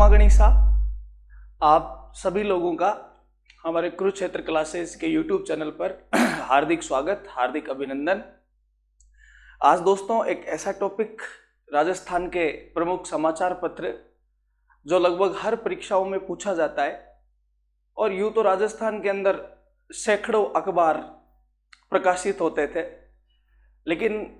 नमः गणेशा। आप सभी लोगों का हमारे कुरुक्षेत्र क्लासेस के YouTube चैनल पर हार्दिक स्वागत, हार्दिक अभिनंदन। आज दोस्तों एक ऐसा टॉपिक, राजस्थान के प्रमुख समाचार पत्र जो लगभग हर परीक्षाओं में पूछा जाता है, और यूं तो राजस्थान के अंदर सैकड़ों अखबार प्रकाशित होते थे, लेकिन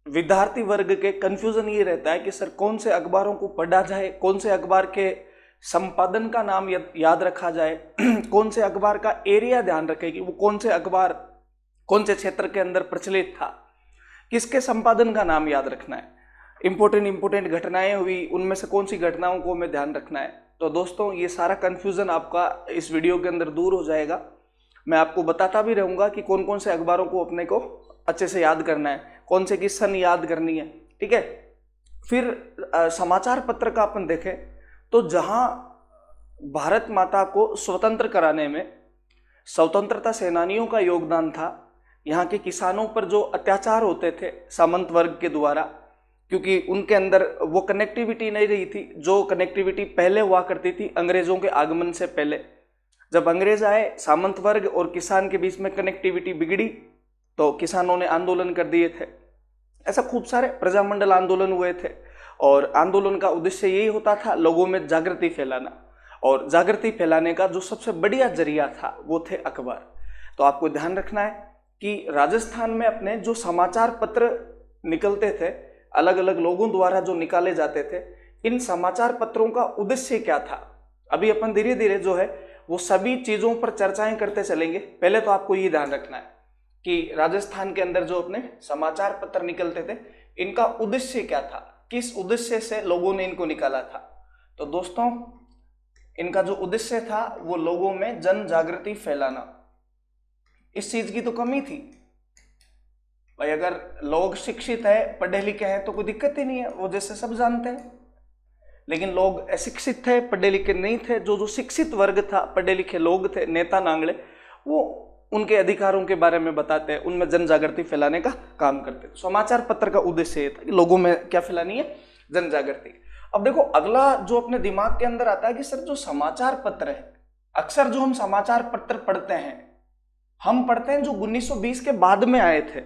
विद्यार्थी वर्ग के कंफ्यूजन ये रहता है कि सर कौन से अखबारों को पढ़ा जाए, कौन से अखबार के संपादन का नाम याद रखा जाए, कौन से अखबार का एरिया ध्यान रखे कि वो कौन से अखबार कौन से क्षेत्र के अंदर प्रचलित था, किसके संपादन का नाम याद रखना है, इंपोर्टेंट घटनाएं हुई उनमें से कौन सी घटनाओं को हमें ध्यान रखना है। तो दोस्तों ये सारा कंफ्यूजन आपका इस वीडियो के अंदर दूर हो जाएगा। मैं आपको बताता भी रहूंगा कि कौन कौन से अखबारों को अपने को अच्छे से याद करना है, कौन से की सन याद करनी है, ठीक है। फिर समाचार पत्र का अपन देखें तो जहां भारत माता को स्वतंत्र कराने में स्वतंत्रता सेनानियों का योगदान था, यहाँ के किसानों पर जो अत्याचार होते थे सामंत वर्ग के द्वारा, क्योंकि उनके अंदर वो कनेक्टिविटी नहीं रही थी जो कनेक्टिविटी पहले हुआ करती थी अंग्रेजों के आगमन से पहले। जब अंग्रेज आए, सामंत वर्ग और किसान के बीच में कनेक्टिविटी बिगड़ी तो किसानों ने आंदोलन कर दिए थे। ऐसा खूब सारे प्रजामंडल आंदोलन हुए थे, और आंदोलन का उद्देश्य यही होता था लोगों में जागृति फैलाना, और जागृति फैलाने का जो सबसे बढ़िया जरिया था वो थे अखबार। तो आपको ध्यान रखना है कि राजस्थान में अपने जो समाचार पत्र निकलते थे, अलग अलग लोगों द्वारा जो निकाले जाते थे, इन समाचार पत्रों का उद्देश्य क्या था, अभी अपन धीरे धीरे जो है वो सभी चीजों पर चर्चाएं करते चलेंगे। पहले तो आपको ये ध्यान रखना है कि राजस्थान के अंदर जो अपने समाचार पत्र निकलते थे, इनका उद्देश्य क्या था, किस उद्देश्य से लोगों ने इनको निकाला था। तो दोस्तों इनका जो उद्देश्य था वो लोगों में जन जागृति फैलाना। इस चीज की तो कमी थी भाई, अगर लोग शिक्षित है, पढ़े लिखे हैं तो कोई दिक्कत ही नहीं है, वो जैसे सब जानते हैं। लेकिन लोग अशिक्षित थे, पढ़े लिखे नहीं थे। जो शिक्षित वर्ग था, पढ़े लिखे लोग थे, नेता नांगड़े, वो उनके अधिकारों के बारे में बताते हैं, उनमें जन जागृति फैलाने का काम करते हैं। समाचार पत्र का उद्देश्य ये था कि लोगों में क्या फैलानी है, जन जागृति। अब देखो अगला जो अपने दिमाग के अंदर आता है कि सर जो समाचार पत्र है, अक्सर जो हम समाचार पत्र पढ़ते हैं, हम पढ़ते हैं जो 1920 के बाद में आए थे,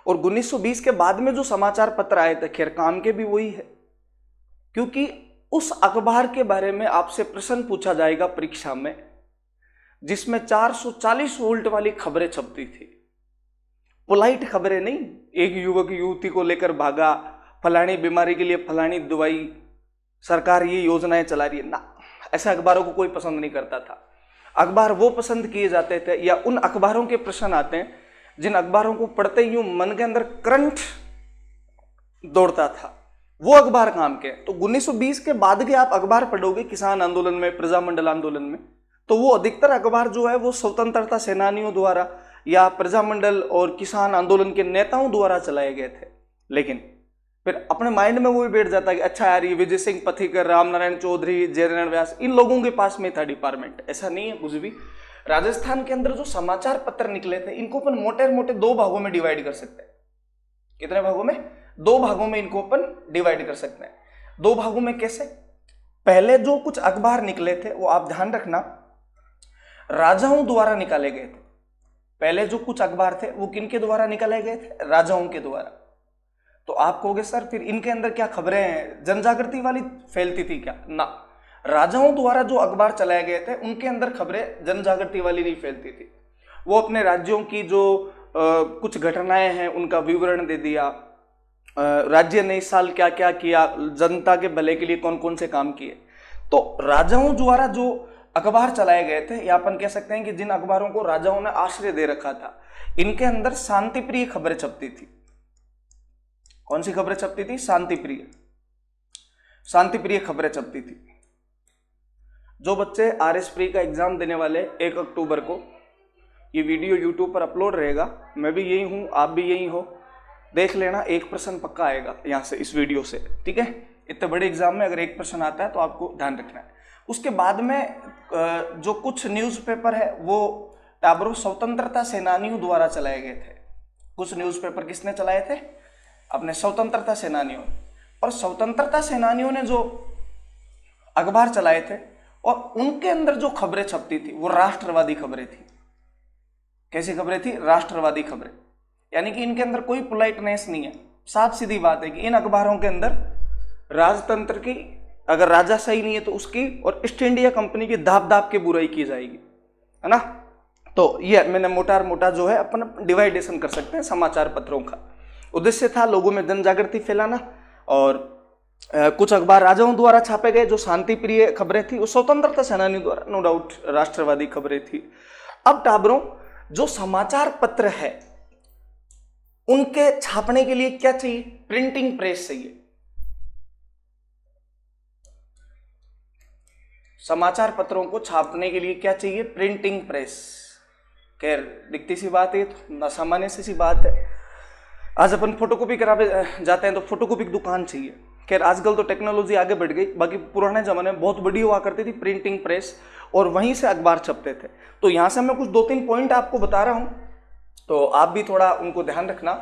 और 1920 के बाद में जो समाचार पत्र आए थे, खैर काम के भी वही है, क्योंकि उस अखबार के बारे में आपसे प्रश्न पूछा जाएगा परीक्षा में जिसमें 440 वोल्ट वाली खबरें छपती थी। पोलाइट खबरें नहीं, एक युवक युवती को लेकर भागा, फलानी बीमारी के लिए फलानी दवाई, सरकार ये योजनाएं चला रही है ना, ऐसे अखबारों को कोई पसंद नहीं करता था। अखबार वो पसंद किए जाते थे, या उन अखबारों के प्रश्न आते हैं जिन अखबारों को पढ़ते ही मन के अंदर करंट दौड़ता था, वो अखबार काम के। तो 1920 के बाद के आप अखबार पढ़ोगे किसान आंदोलन में, प्रजामंडल आंदोलन में, तो वो अधिकतर अखबार जो है वो स्वतंत्रता सेनानियों द्वारा या प्रजामंडल और किसान आंदोलन के नेताओं द्वारा चलाए गए थे। लेकिन फिर अपने माइंड में वो भी बैठ जाता है कि अच्छा यार, ये विजय सिंह पथिकर, रामनारायण चौधरी, जयनारायण व्यास, इन लोगों के पास में था डिपार्टमेंट। ऐसा नहीं है कुछ भी। राजस्थान के अंदर जो समाचार पत्र निकले थे, इनको अपन मोटे मोटे दो भागों में डिवाइड कर सकते हैं। कितने भागों में? दो भागों में इनको अपन डिवाइड कर सकते हैं। दो भागों में कैसे? पहले जो कुछ अखबार निकले थे वो आप ध्यान रखना, राजाओं द्वारा निकाले गए थे। पहले जो कुछ अखबार थे वो किनके द्वारा निकाले गए थे? राजाओं के द्वारा। तो आप कहोगे सर फिर इनके अंदर क्या खबरें हैं, जनजागृति वाली फैलती थी क्या? ना, राजाओं द्वारा जो अखबार चलाए गए थे उनके अंदर खबरें जनजागृति वाली नहीं फैलती थी। वो अपने राज्यों की जो कुछ घटनाएं हैं उनका विवरण दे दिया, राज्य ने इस साल क्या क्या किया, जनता के भले के लिए कौन कौन से काम किए। तो राजाओं द्वारा जो अखबार चलाए गए थे, या अपन कह सकते हैं कि जिन अखबारों को राजाओं ने आश्रय दे रखा था, इनके अंदर शांतिप्रिय खबरें छपती थी। कौन सी खबरें छपती थी? शांतिप्रिय खबरें छपती थी। जो बच्चे आरएस प्री का एग्जाम देने वाले 1 अक्टूबर को, ये वीडियो यूट्यूब पर अपलोड रहेगा, मैं भी यही हूं, आप भी यही हो, देख लेना, एक प्रश्न पक्का आएगा यहां से, इस वीडियो से, ठीक है। इतने बड़े एग्जाम में अगर एक प्रश्न आता है तो आपको ध्यान रखना है। उसके बाद में जो कुछ न्यूज़पेपर है वो टाबरों स्वतंत्रता सेनानियों द्वारा चलाए गए थे। कुछ न्यूज़पेपर किसने चलाए थे? अपने स्वतंत्रता सेनानियों। और स्वतंत्रता सेनानियों ने जो अखबार चलाए थे और उनके अंदर जो खबरें छपती थी वो राष्ट्रवादी खबरें थी। कैसी खबरें थी? राष्ट्रवादी खबरें। यानी कि इनके अंदर कोई पोलाइटनेस नहीं है। साफ सीधी बात है कि इन अखबारों के अंदर राजतंत्र की, अगर राजा सही नहीं है तो उसकी, और ईस्ट इंडिया कंपनी की दाब दाब के बुराई की जाएगी, है ना। तो ये मैंने मोटा जो है अपन डिवाइडेशन कर सकते हैं समाचार पत्रों का। उद्देश्य था लोगों में जन जागृति फैलाना, और कुछ अखबार राजाओं द्वारा छापे गए जो शांति प्रिय खबरें थी, वो स्वतंत्रता सेनानी द्वारा नो डाउट राष्ट्रवादी खबरें थी। अब टाबरों, जो समाचार पत्र है उनके छापने के लिए क्या चाहिए? प्रिंटिंग प्रेस चाहिए। समाचार पत्रों को छापने के लिए क्या चाहिए? Printing press. खैर दिखती सी बात है, तो सामान्य सी बात है। आज अपन फोटोकॉपी करावे जाते हैं तो फोटोकॉपी की दुकान चाहिए। खैर आजकल तो टेक्नोलॉजी आगे बढ़ गई, बाकी पुराने जमाने में बहुत बड़ी हुआ करती थी प्रिंटिंग प्रेस, और वहीं से अखबार छपते थे। तो यहां से मैं कुछ 2-3 पॉइंट आपको बता रहा हूं, तो आप भी थोड़ा उनको ध्यान रखना।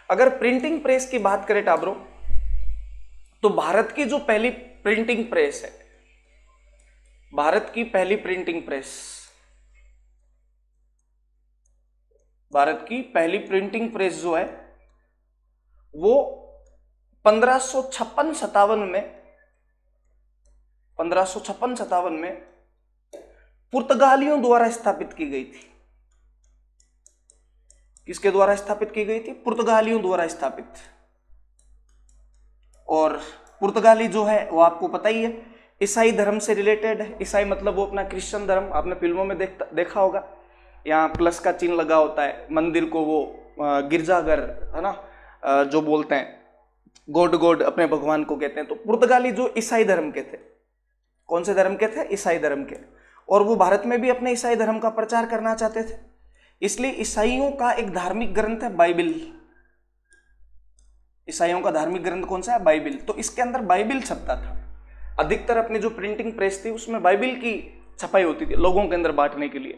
अगर प्रिंटिंग प्रेस की बात करें टाबरों, तो भारत की जो पहली प्रिंटिंग प्रेस है, भारत की पहली प्रिंटिंग प्रेस, भारत की पहली प्रिंटिंग प्रेस जो है वो 1556-57 में पुर्तगालियों द्वारा स्थापित की गई थी। किसके द्वारा स्थापित की गई थी? पुर्तगालियों द्वारा स्थापित। और पुर्तगाली जो है वो आपको पता ही है ईसाई धर्म से रिलेटेड है। ईसाई मतलब वो अपना क्रिश्चियन धर्म, आपने फिल्मों में देखा होगा, यहाँ प्लस का चिन्ह लगा होता है, मंदिर को वो गिरजाघर, है ना, जो बोलते हैं गॉड अपने भगवान को कहते हैं। तो पुर्तगाली जो ईसाई धर्म के थे, कौन से धर्म के थे? ईसाई धर्म के। और वो भारत में भी अपने ईसाई धर्म का प्रचार करना चाहते थे, इसलिए ईसाइयों का एक धार्मिक ग्रंथ है बाइबिल। ईसाइयों का धार्मिक ग्रंथ कौन सा है? बाइबिल। तो इसके अंदर बाइबिल छपता था। अधिकतर अपनी जो प्रिंटिंग प्रेस थी उसमें बाइबिल की छपाई होती थी लोगों के अंदर बांटने के लिए।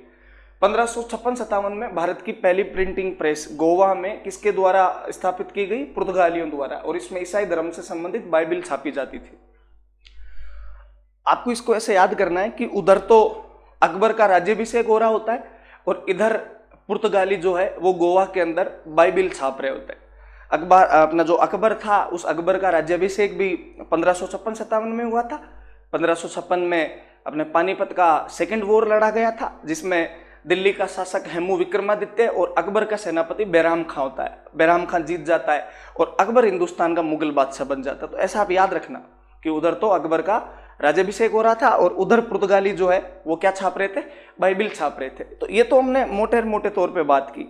1556-57 में भारत की पहली प्रिंटिंग प्रेस गोवा में किसके द्वारा स्थापित की गई? पुर्तगालियों द्वारा, और इसमें ईसाई धर्म से संबंधित बाइबिल छापी जाती थी। आपको इसको ऐसे याद करना है कि उधर तो अकबर का राज्याभिषेक हो रहा होता है और इधर पुर्तगाली जो है वो गोवा के अंदर बाइबिल छाप रहे होते हैं। अपना जो अकबर था, उस अकबर का राज्याभिषेक भी 1556-57 में हुआ था। 1556 में अपने पानीपत का सेकेंड वॉर लड़ा गया था, जिसमें दिल्ली का शासक हेमू विक्रमादित्य और अकबर का सेनापति बैराम खां होता है। बैराम खां जीत जाता है और अकबर हिंदुस्तान का मुगल बादशाह बन जाता है। तो ऐसा आप याद रखना कि उधर तो अकबर का राज्याभिषेक हो रहा था और उधर पुर्तगाली जो है वो क्या छाप रहे थे? बाइबिल छाप रहे थे। तो ये तो हमने मोटे तौर पे बात की।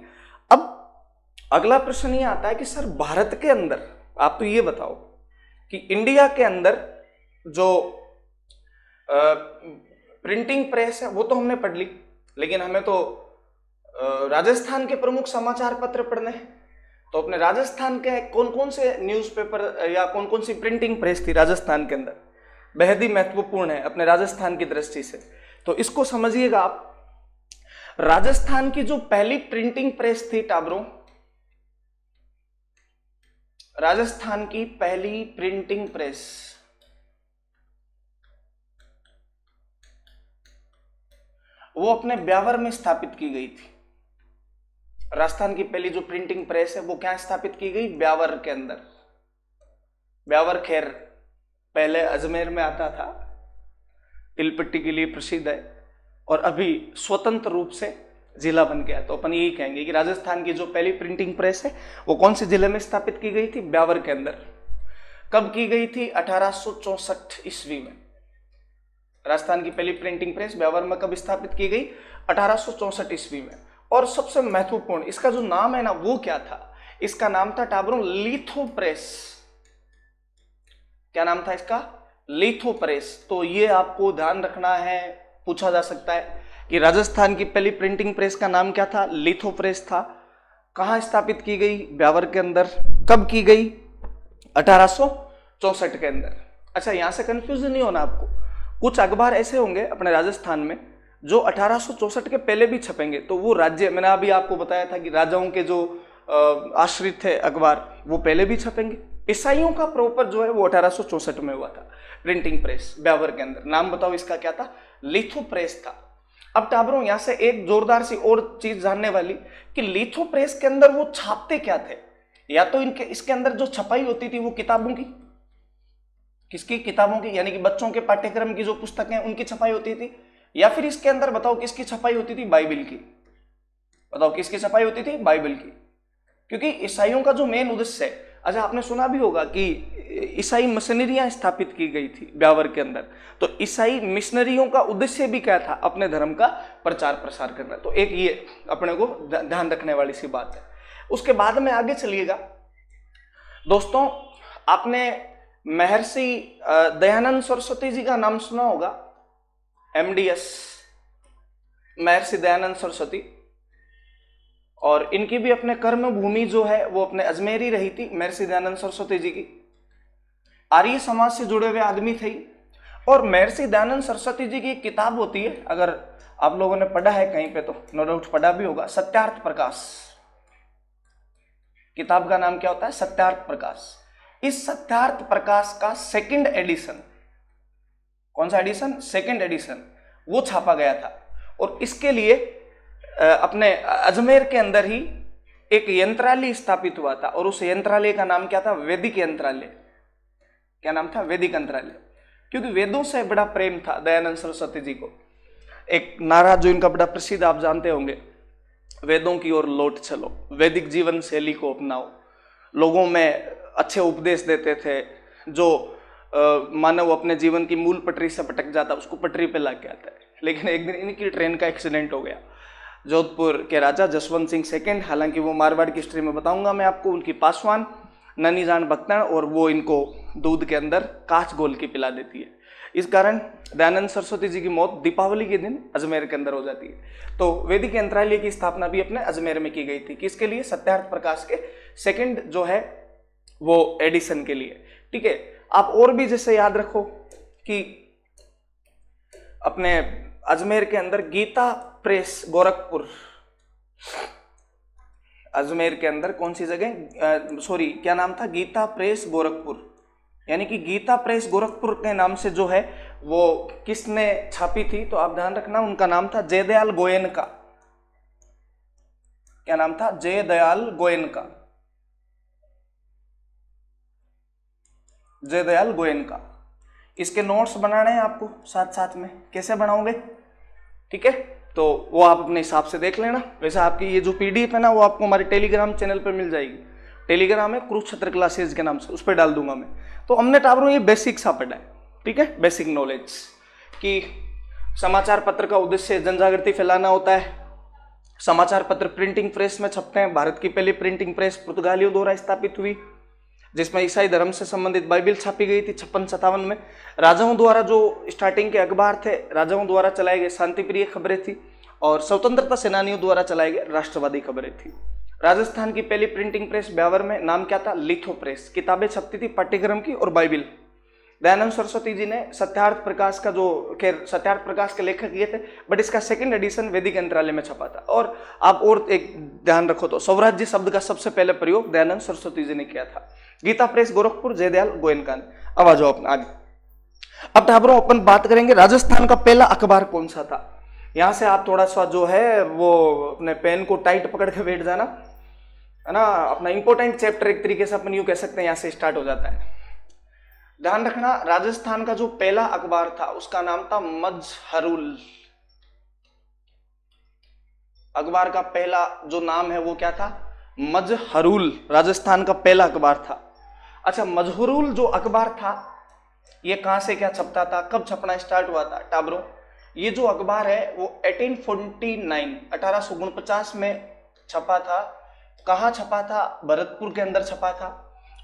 अब अगला प्रश्न ये आता है कि सर भारत के अंदर आप तो ये बताओ कि इंडिया के अंदर जो प्रिंटिंग प्रेस है वो तो हमने पढ़ ली, लेकिन हमें तो राजस्थान के प्रमुख समाचार पत्र पढ़ने हैं। तो अपने राजस्थान के कौन कौन से न्यूज़पेपर या कौन कौन सी प्रिंटिंग प्रेस थी राजस्थान के अंदर, बेहद ही महत्वपूर्ण है अपने राजस्थान की दृष्टि से। तो इसको समझिएगा आप। राजस्थान की जो पहली प्रिंटिंग प्रेस थी टाबरों, राजस्थान की पहली प्रिंटिंग प्रेस वो अपने ब्यावर में स्थापित की गई थी। राजस्थान की पहली जो प्रिंटिंग प्रेस है वो क्या स्थापित की गई? ब्यावर के अंदर। ब्यावर खैर पहले अजमेर में आता था, तिलपट्टी के लिए प्रसिद्ध है, और अभी स्वतंत्र रूप से जिला बन गया। तो अपन यही कहेंगे कि राजस्थान की जो पहली प्रिंटिंग प्रेस है वो कौन से जिले में स्थापित की गई थी? ब्यावर के अंदर। कब की गई थी? 1864 ईस्वी में। राजस्थान की पहली प्रिंटिंग प्रेस ब्यावर में कब स्थापित की गई? 1864 ईस्वी में। और सबसे महत्वपूर्ण, इसका जो नाम है ना वो क्या था? इसका नाम था टाबरों लिथो प्रेस। क्या नाम था इसका? Litho press. तो ये आपको ध्यान रखना है, पूछा जा सकता है कि राजस्थान की पहली प्रिंटिंग प्रेस का नाम क्या था? लिथो प्रेस था। कहां स्थापित की गई? ब्यावर के अंदर। कब की गई? 1864 के अंदर। अच्छा, यहां से कंफ्यूजन नहीं होना आपको। कुछ अखबार ऐसे होंगे अपने राजस्थान में जो 1864 के पहले भी छपेंगे, तो वो राज्य, मैंने अभी आपको बताया था कि राजाओं के जो आश्रित थे अखबार, वो पहले भी छपेंगे। ईसाइयों का प्रॉपर जो है वो 1864 में हुआ था, प्रिंटिंग प्रेस ब्यावर के अंदर। नाम बताओ इसका क्या था? लिथो प्रेस था। अब टाबरों यहां से एक जोरदार सी और चीज जानने वाली कि लिथो प्रेस के अंदर वो छापते क्या थे? या तो इसके अंदर जो छपाई होती थी वो किताबों की, किसकी? किताबों की, यानी कि बच्चों के पाठ्यक्रम की जो पुस्तकें उनकी छपाई होती थी, या फिर इसके अंदर बताओ किसकी छपाई होती थी? बाइबल की। बताओ किसकी छपाई होती थी? बाइबल की। क्योंकि ईसाइयों का जो मेन उद्देश्य है, अच्छा आपने सुना भी होगा कि ईसाई मिशनरियां स्थापित की गई थी ब्यावर के अंदर, तो ईसाई मिशनरियों का उद्देश्य भी क्या था? अपने धर्म का प्रचार प्रसार करना। तो एक ये अपने को ध्यान रखने वाली सी बात है। उसके बाद में आगे चलिएगा दोस्तों, आपने महर्षि दयानंद सरस्वती जी का नाम सुना होगा, MDS महर्षि दयानंद सरस्वती, और इनकी भी अपने कर्म भूमि जो है वो अपने अजमेर ही रही थी, महर्षि दयानंद सरस्वती जी की। आर्य समाज से जुड़े हुए आदमी थे। और महर्षि दयानंद सरस्वती जी की एक किताब होती है, अगर आप लोगों ने पढ़ा है कहीं पे तो नो डाउट पढ़ा भी होगा, सत्यार्थ प्रकाश। किताब का नाम क्या होता है? सत्यार्थ प्रकाश। इस सत्यार्थ प्रकाश का सेकंड एडिशन, कौन सा एडिशन? सेकंड एडिशन, वो छापा गया था। और इसके लिए अपने अजमेर के अंदर ही एक यंत्रालय स्थापित हुआ था, और उस यंत्रालय का नाम क्या था? वैदिक यंत्रालय। क्या नाम था? वैदिक यंत्रालय। क्योंकि वेदों से बड़ा प्रेम था दयानंद सरस्वती जी को। एक नारा जो इनका बड़ा प्रसिद्ध आप जानते होंगे, वेदों की ओर लौट चलो, वैदिक जीवन शैली को अपनाओ। लोगों में अच्छे उपदेश देते थे, जो मानव अपने जीवन की मूल पटरी से भटक जाता उसको पटरी पे ला के आता है। लेकिन एक दिन इनकी ट्रेन का एक्सीडेंट हो गया। जोधपुर के राजा जसवंत सिंह सेकंड, हालांकि वो मारवाड़ की हिस्ट्री में बताऊंगा मैं आपको, उनकी पासवान ननी जान भक्तन, और वो इनको दूध के अंदर कांच घोल के पिला देती है। इस कारण दयानंद सरस्वती जी की मौत दीपावली के दिन अजमेर के अंदर हो जाती है। तो वैदिक यंत्रालय की स्थापना भी अपने अजमेर में की गई थी। किसके लिए? सत्यार्थ प्रकाश के सेकंड जो है वो एडिशन के लिए। ठीक है, आप और भी जैसे याद रखो कि अपने अजमेर के अंदर गीता प्रेस गोरखपुर, अजमेर के अंदर कौन सी जगह, सॉरी क्या नाम था? गीता प्रेस गोरखपुर। यानी कि गीता प्रेस गोरखपुर के नाम से जो है वो किसने छापी थी? तो आप ध्यान रखना, उनका नाम था जयदयाल गोयनका। क्या नाम था? जयदयाल गोयनका। जयदयाल गोयनका। इसके नोट्स बनाने हैं आपको साथ साथ में, कैसे बनाओगे? ठीक है, तो वो आप अपने हिसाब से देख लेना। वैसे आपकी ये जो PDF है ना, वो आपको हमारे टेलीग्राम चैनल पर मिल जाएगी। टेलीग्राम है कुरुक्षेत्र क्लासेज के नाम से, उस पर डाल दूंगा मैं। तो हमने टाबरों ये बेसिक सा पढ़ा है, ठीक है, बेसिक नॉलेज कि समाचार पत्र का उद्देश्य जनजागृति फैलाना होता है। समाचार पत्र प्रिंटिंग प्रेस में छपते हैं। भारत की पहली प्रिंटिंग प्रेस पुर्तगालियों द्वारा स्थापित हुई, जिसमें ईसाई धर्म से संबंधित बाइबल छापी गई थी 56-57 में। राजाओं द्वारा जो स्टार्टिंग के अखबार थे, राजाओं द्वारा चलाए गए शांति प्रिय खबरें थी, और स्वतंत्रता सेनानियों द्वारा चलाए गए राष्ट्रवादी खबरें थी। राजस्थान की पहली प्रिंटिंग प्रेस ब्यावर में, नाम क्या था? Litho press. किताबें छपती थी पाठ्यक्रम की और बाइबल। दयानंद सरस्वती जी ने सत्यार्थ प्रकाश का, जो खैर सत्यार्थ प्रकाश के लेखक ये थे, बट इसका सेकंड एडिशन वैदिक यंत्रालय में छपा था। और आप और एक ध्यान रखो तो स्वराज्य शब्द का सबसे पहले प्रयोग दयानंद सरस्वती जी ने किया था। गीता प्रेस गोरखपुर, जयदयाल गोयनका ने। अब आ जाओ अपना आगे। अब टाबरों अपन बात करेंगे राजस्थान का पहला अखबार कौन सा था। यहां से आप थोड़ा सा जो है वो अपने पेन को टाइट पकड़ के बैठ जाना, है ना। अपना इंपॉर्टेंट चैप्टर एक तरीके से अपन यूं कह सकते हैं यहां से स्टार्ट हो जाता है। ध्यान रखना, राजस्थान का जो पहला अखबार था उसका नाम था मजहरुल। अखबार का पहला जो नाम है वो क्या था? मजहरुल। राजस्थान का पहला अखबार था। अच्छा, मजहरुल जो अखबार था ये कहां से क्या छपता था, कब छपना स्टार्ट हुआ था? टाबरों, ये जो अखबार है वो 1849 में छपा था। कहां छपा था? भरतपुर के अंदर छपा था।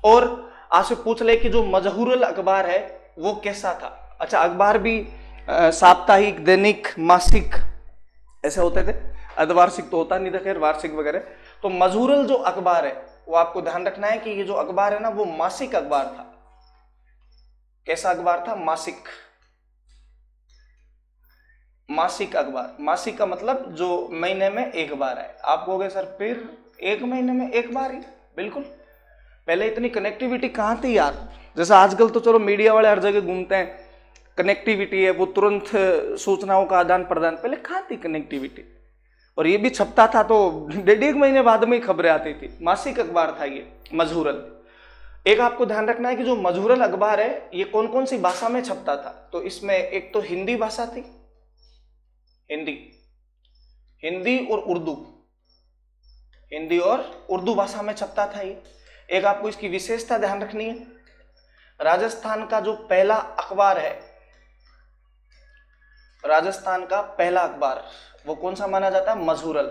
और आपसे पूछ ले कि जो मजहरुल अखबार है वो कैसा था। अच्छा, अखबार भी साप्ताहिक, दैनिक, मासिक ऐसे होते थे। अर्धवार्षिक तो होता नहीं था, खैर वार्षिक वगैरह। तो मजहरुल जो अखबार है वो आपको ध्यान रखना है कि ये जो अखबार है ना वो मासिक अखबार था। कैसा अखबार था? मासिक। मासिक अखबार। मासिक का मतलब जो महीने में एक बार है। आप कहोगे सर फिर एक महीने में एक बार ही? बिल्कुल, पहले इतनी कनेक्टिविटी कहाँ थी यार। जैसा आजकल तो चलो मीडिया वाले हर जगह घूमते हैं, कनेक्टिविटी है, वो तुरंत सूचनाओं का आदान प्रदान, पहले कहाँ थी कनेक्टिविटी। और ये भी छपता था तो 1.5 महीने बाद में ही खबरें आती थी। मासिक अखबार था ये मजहूरल। एक आपको ध्यान रखना है कि जो मजहूरल अखबार है ये कौन कौन सी भाषा में छपता था। तो इसमें एक तो हिंदी भाषा थी, हिंदी और उर्दू, हिंदी और उर्दू भाषा में छपता था ये। एक आपको इसकी विशेषता ध्यान रखनी है, राजस्थान का जो पहला अखबार है, राजस्थान का पहला अखबार वो कौन सा माना जाता है, मजहूरल।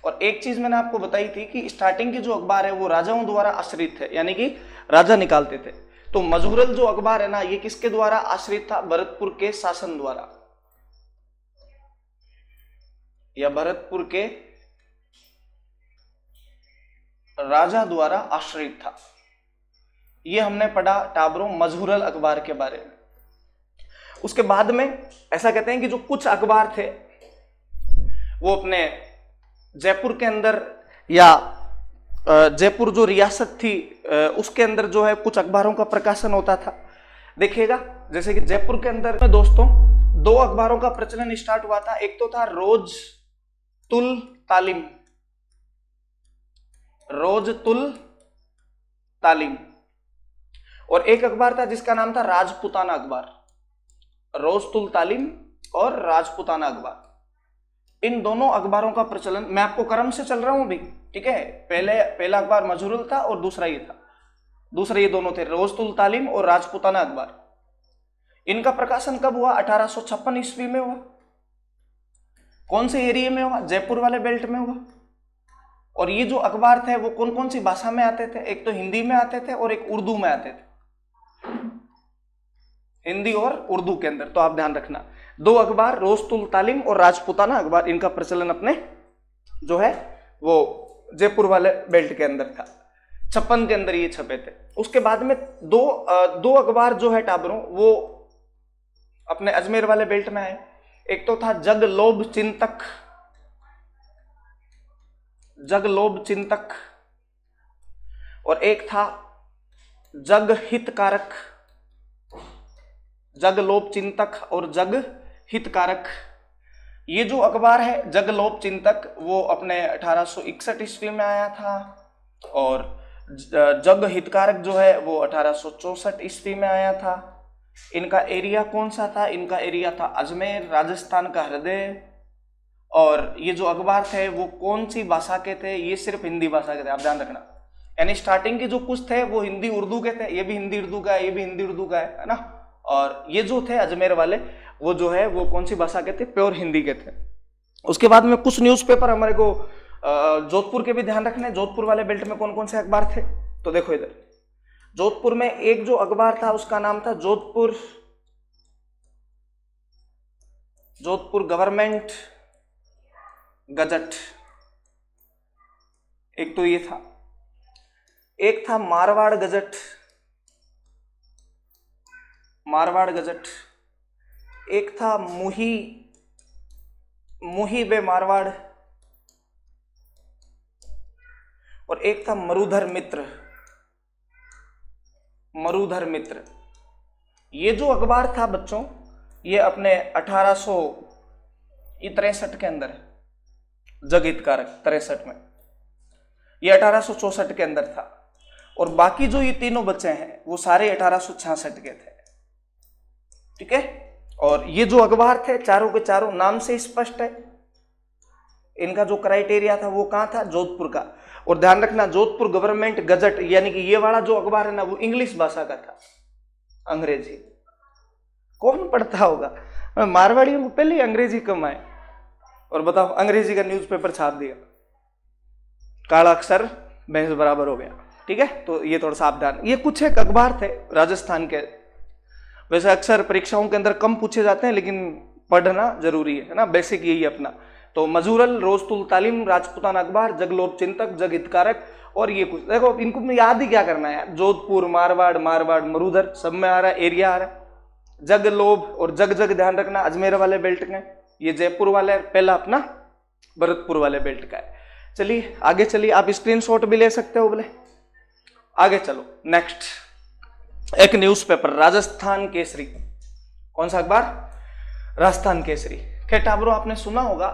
और एक चीज मैंने आपको बताई थी कि स्टार्टिंग की जो अखबार है वो राजाओं द्वारा आश्रित है, यानी कि राजा निकालते थे। तो मजहूरल जो अखबार है ना, ये किसके द्वारा आश्रित था, भरतपुर के शासन द्वारा, या भरतपुर के राजा द्वारा आश्रित था। ये हमने पढ़ा टाबरों मजहूरल अखबार के बारे में। उसके बाद में ऐसा कहते हैं कि जो कुछ अखबार थे वो अपने जयपुर के अंदर, या जयपुर जो रियासत थी उसके अंदर जो है कुछ अखबारों का प्रकाशन होता था। देखिएगा जैसे कि जयपुर के अंदर में दोस्तों 2 अखबारों का प्रचलन स्टार्ट हुआ था। एक तो था रोज तुल तालीम, रोज तुल तालीम, और एक अखबार था जिसका नाम था राजपूताना अखबार। रोज तुल तालीम और राजपूताना अखबार, इन दोनों अखबारों का प्रचलन, मैं आपको क्रम से चल रहा हूं भी, ठीक है। पहला अखबार मजहूरल था और दूसरा ये था, दूसरे ये दोनों थे, रोज तुल तालीम और राजपूताना अखबार। इनका प्रकाशन कब हुआ, 1856 ईस्वी में हुआ। कौन से एरिया में हुआ, जयपुर वाले बेल्ट में हुआ। और ये जो अखबार थे वो कौन कौन सी भाषा में आते थे, एक तो हिंदी में आते थे और एक उर्दू में आते थे, हिंदी और उर्दू के अंदर। तो आप ध्यान रखना 2 अखबार, रोज तुल तालीम और राजपूताना अखबार, इनका प्रचलन अपने जो है वो जयपुर वाले बेल्ट के अंदर था। 56 के अंदर ये छपे थे। उसके बाद में दो अखबार जो है टाबरों वो अपने अजमेर वाले बेल्ट में आए। एक तो था जगलोब चिंतक, जगलोब चिंतक, और एक था जग हितकारक, जगलोब चिंतक और जग हितकारक। ये जो अखबार है जगलोब चिंतक वो अपने 1861 ईस्वी में आया था, और जग हितकारक जो है वो 1864 ईस्वी में आया था। इनका एरिया कौन सा था, इनका एरिया था अजमेर, राजस्थान का हृदय। और ये जो अखबार थे वो कौन सी भाषा के थे, ये सिर्फ हिंदी भाषा के थे, आप ध्यान रखना। यानी स्टार्टिंग के जो कुछ थे वो हिंदी उर्दू के थे, ये भी हिंदी उर्दू का है, ये भी हिंदी उर्दू का है ना। और ये जो थे अजमेर वाले वो जो है वो कौन सी भाषा के थे, प्योर हिंदी के थे। उसके बाद में कुछ न्यूज़पेपर हमारे को जोधपुर के भी ध्यान रखने, जोधपुर वाले बेल्ट में कौन कौन से अखबार थे। तो देखो इधर जोधपुर में एक जो अखबार था उसका नाम था जोधपुर गवर्नमेंट गजट, एक तो ये था। एक था मारवाड़ गजट, मारवाड़ गजट। एक था मुही बे मारवाड़, और एक था मरुधर मित्र, मरुधर मित्र। ये जो अखबार था बच्चों ये अपने 1863 के अंदर है, जगहितकारक 63 में, ये 1864 के अंदर था। और बाकी जो ये तीनों बच्चे हैं वो सारे 1866 के थे, ठीक है। और ये जो अखबार थे चारों के चारों नाम से स्पष्ट है, इनका जो क्राइटेरिया था वो कहाँ था, जोधपुर का। और ध्यान रखना जोधपुर गवर्नमेंट गजट, यानी कि ये वाला जो अखबार है ना वो इंग्लिश भाषा का था, अंग्रेजी। कौन पढ़ता होगा, मारवाड़ियों को पहले ही अंग्रेजी कम आए, और बताओ अंग्रेजी का न्यूज़पेपर छाप दिया, काला अक्षर भैंस बराबर हो गया, ठीक है। तो ये थोड़ा सावधान, ये कुछ एक अखबार थे राजस्थान के। वैसे अक्सर परीक्षाओं के अंदर कम पूछे जाते हैं लेकिन पढ़ना जरूरी है ना, बेसिक यही अपना। तो मजहूरल, रोज तुल तालीम, राजपूताना अखबार, जगलोब चिंतक, जग हितकारक, और ये कुछ देखो इनको में याद ही क्या करना है, जोधपुर, मारवाड़, मरुधर सब में आ रहा है, एरिया आ रहा है। जगलोब और जग ध्यान रखना अजमेर वाले बेल्ट में, ये जयपुर वाले, पहला अपना भरतपुर वाले बेल्ट का है। चलिए आगे चलिए, आप स्क्रीनशॉट भी ले सकते हो बोले। आगे चलो, नेक्स्ट एक न्यूज़पेपर राजस्थान केसरी। कौन सा अखबार? राजस्थान केसरी। क्या टाबरो आपने सुना होगा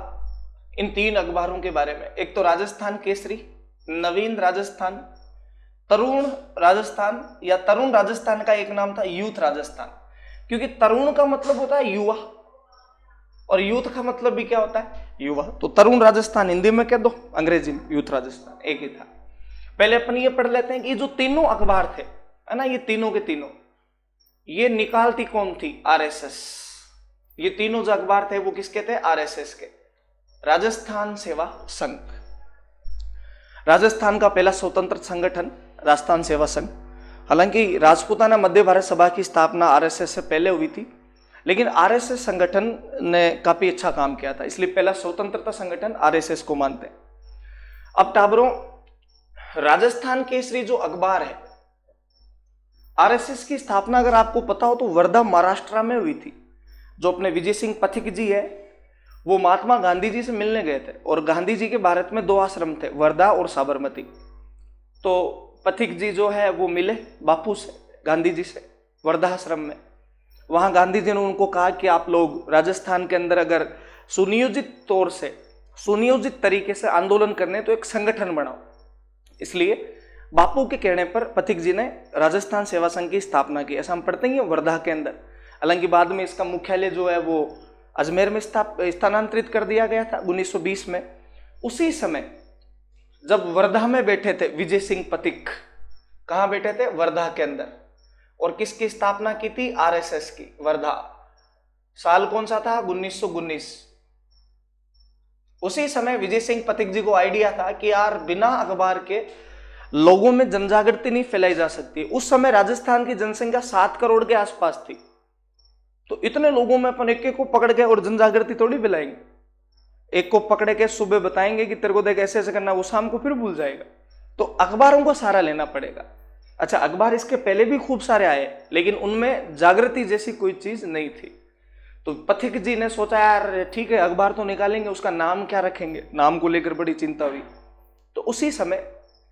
इन 3 अखबारों के बारे में? एक तो राजस्थान केसरी, नवीन राजस्थान, तरुण राजस्थान, या तरुण राजस्थान का एक नाम था यूथ राजस्थान, क्योंकि तरुण का मतलब होता है युवा और यूथ का मतलब भी क्या होता है? युवा। तो तरुण राजस्थान हिंदी में कह दो, अंग्रेजी में यूथ राजस्थान, एक ही था। पहले अपन ये पढ़ लेते हैं कि जो तीनों अखबार थे, है ना, ये तीनों के तीनों, ये निकालती कौन थी? आरएसएस। ये तीनों जो अखबार थे वो किसके थे? आरएसएस के, राजस्थान सेवा संघ। राजस्थान का पहला स्वतंत्र संगठन राजस्थान सेवा संघ। हालांकि राजपूताना मध्य भारत सभा की स्थापना आरएसएस से पहले हुई थी, लेकिन आरएसएस संगठन ने काफी अच्छा काम किया था, इसलिए पहला स्वतंत्रता संगठन आरएसएस को मानते हैं। अब टाबरों, राजस्थान केसरी जो अखबार है, आरएसएस की स्थापना अगर आपको पता हो तो वर्धा महाराष्ट्र में हुई थी। जो अपने विजय सिंह पथिक जी है वो महात्मा गांधी जी से मिलने गए थे, और गांधी जी के भारत में 2 आश्रम थे, वर्धा और साबरमती। तो पथिक जी जो है वो मिले बापू से, गांधी जी से, वर्धा आश्रम में। वहां गांधी जी ने उनको कहा कि आप लोग राजस्थान के अंदर अगर सुनियोजित तौर से, सुनियोजित तरीके से आंदोलन करने तो एक संगठन बनाओ। इसलिए बापू के कहने पर पथिक जी ने राजस्थान सेवा संघ की स्थापना की। ऐसा हम पढ़ते हैं वर्धा के अंदर। हालांकि बाद में इसका मुख्यालय जो है वो अजमेर में स्थानांतरित कर दिया गया था 1920 में। उसी समय जब वर्धा में बैठे थे विजय सिंह पथिक, कहां बैठे थे? वर्धा के अंदर। और किसकी स्थापना की थी? आरएसएस की, वर्धा। साल कौन सा था? 1919। उसी समय विजय सिंह पथिक जी को आइडिया था कि यार बिना अखबार के लोगों में जनजागृति नहीं फैलाई जा सकती। उस समय राजस्थान की जनसंख्या 7 करोड़ के आसपास थी, तो इतने लोगों में अपन एक को पकड़ के और जनजागृति थोड़ी फैलाएंगे। एक को पकड़ के सुबह बताएंगे कि तेरे को देख ऐसे ऐसे करना, वो शाम को फिर भूल जाएगा। तो अखबारों को सहारा लेना पड़ेगा। अच्छा, अखबार इसके पहले भी खूब सारे आए, लेकिन उनमें जागृति जैसी कोई चीज नहीं थी। तो पथिक जी ने सोचा यार ठीक है अखबार तो निकालेंगे, उसका नाम क्या रखेंगे? नाम को लेकर बड़ी चिंता हुई। तो उसी समय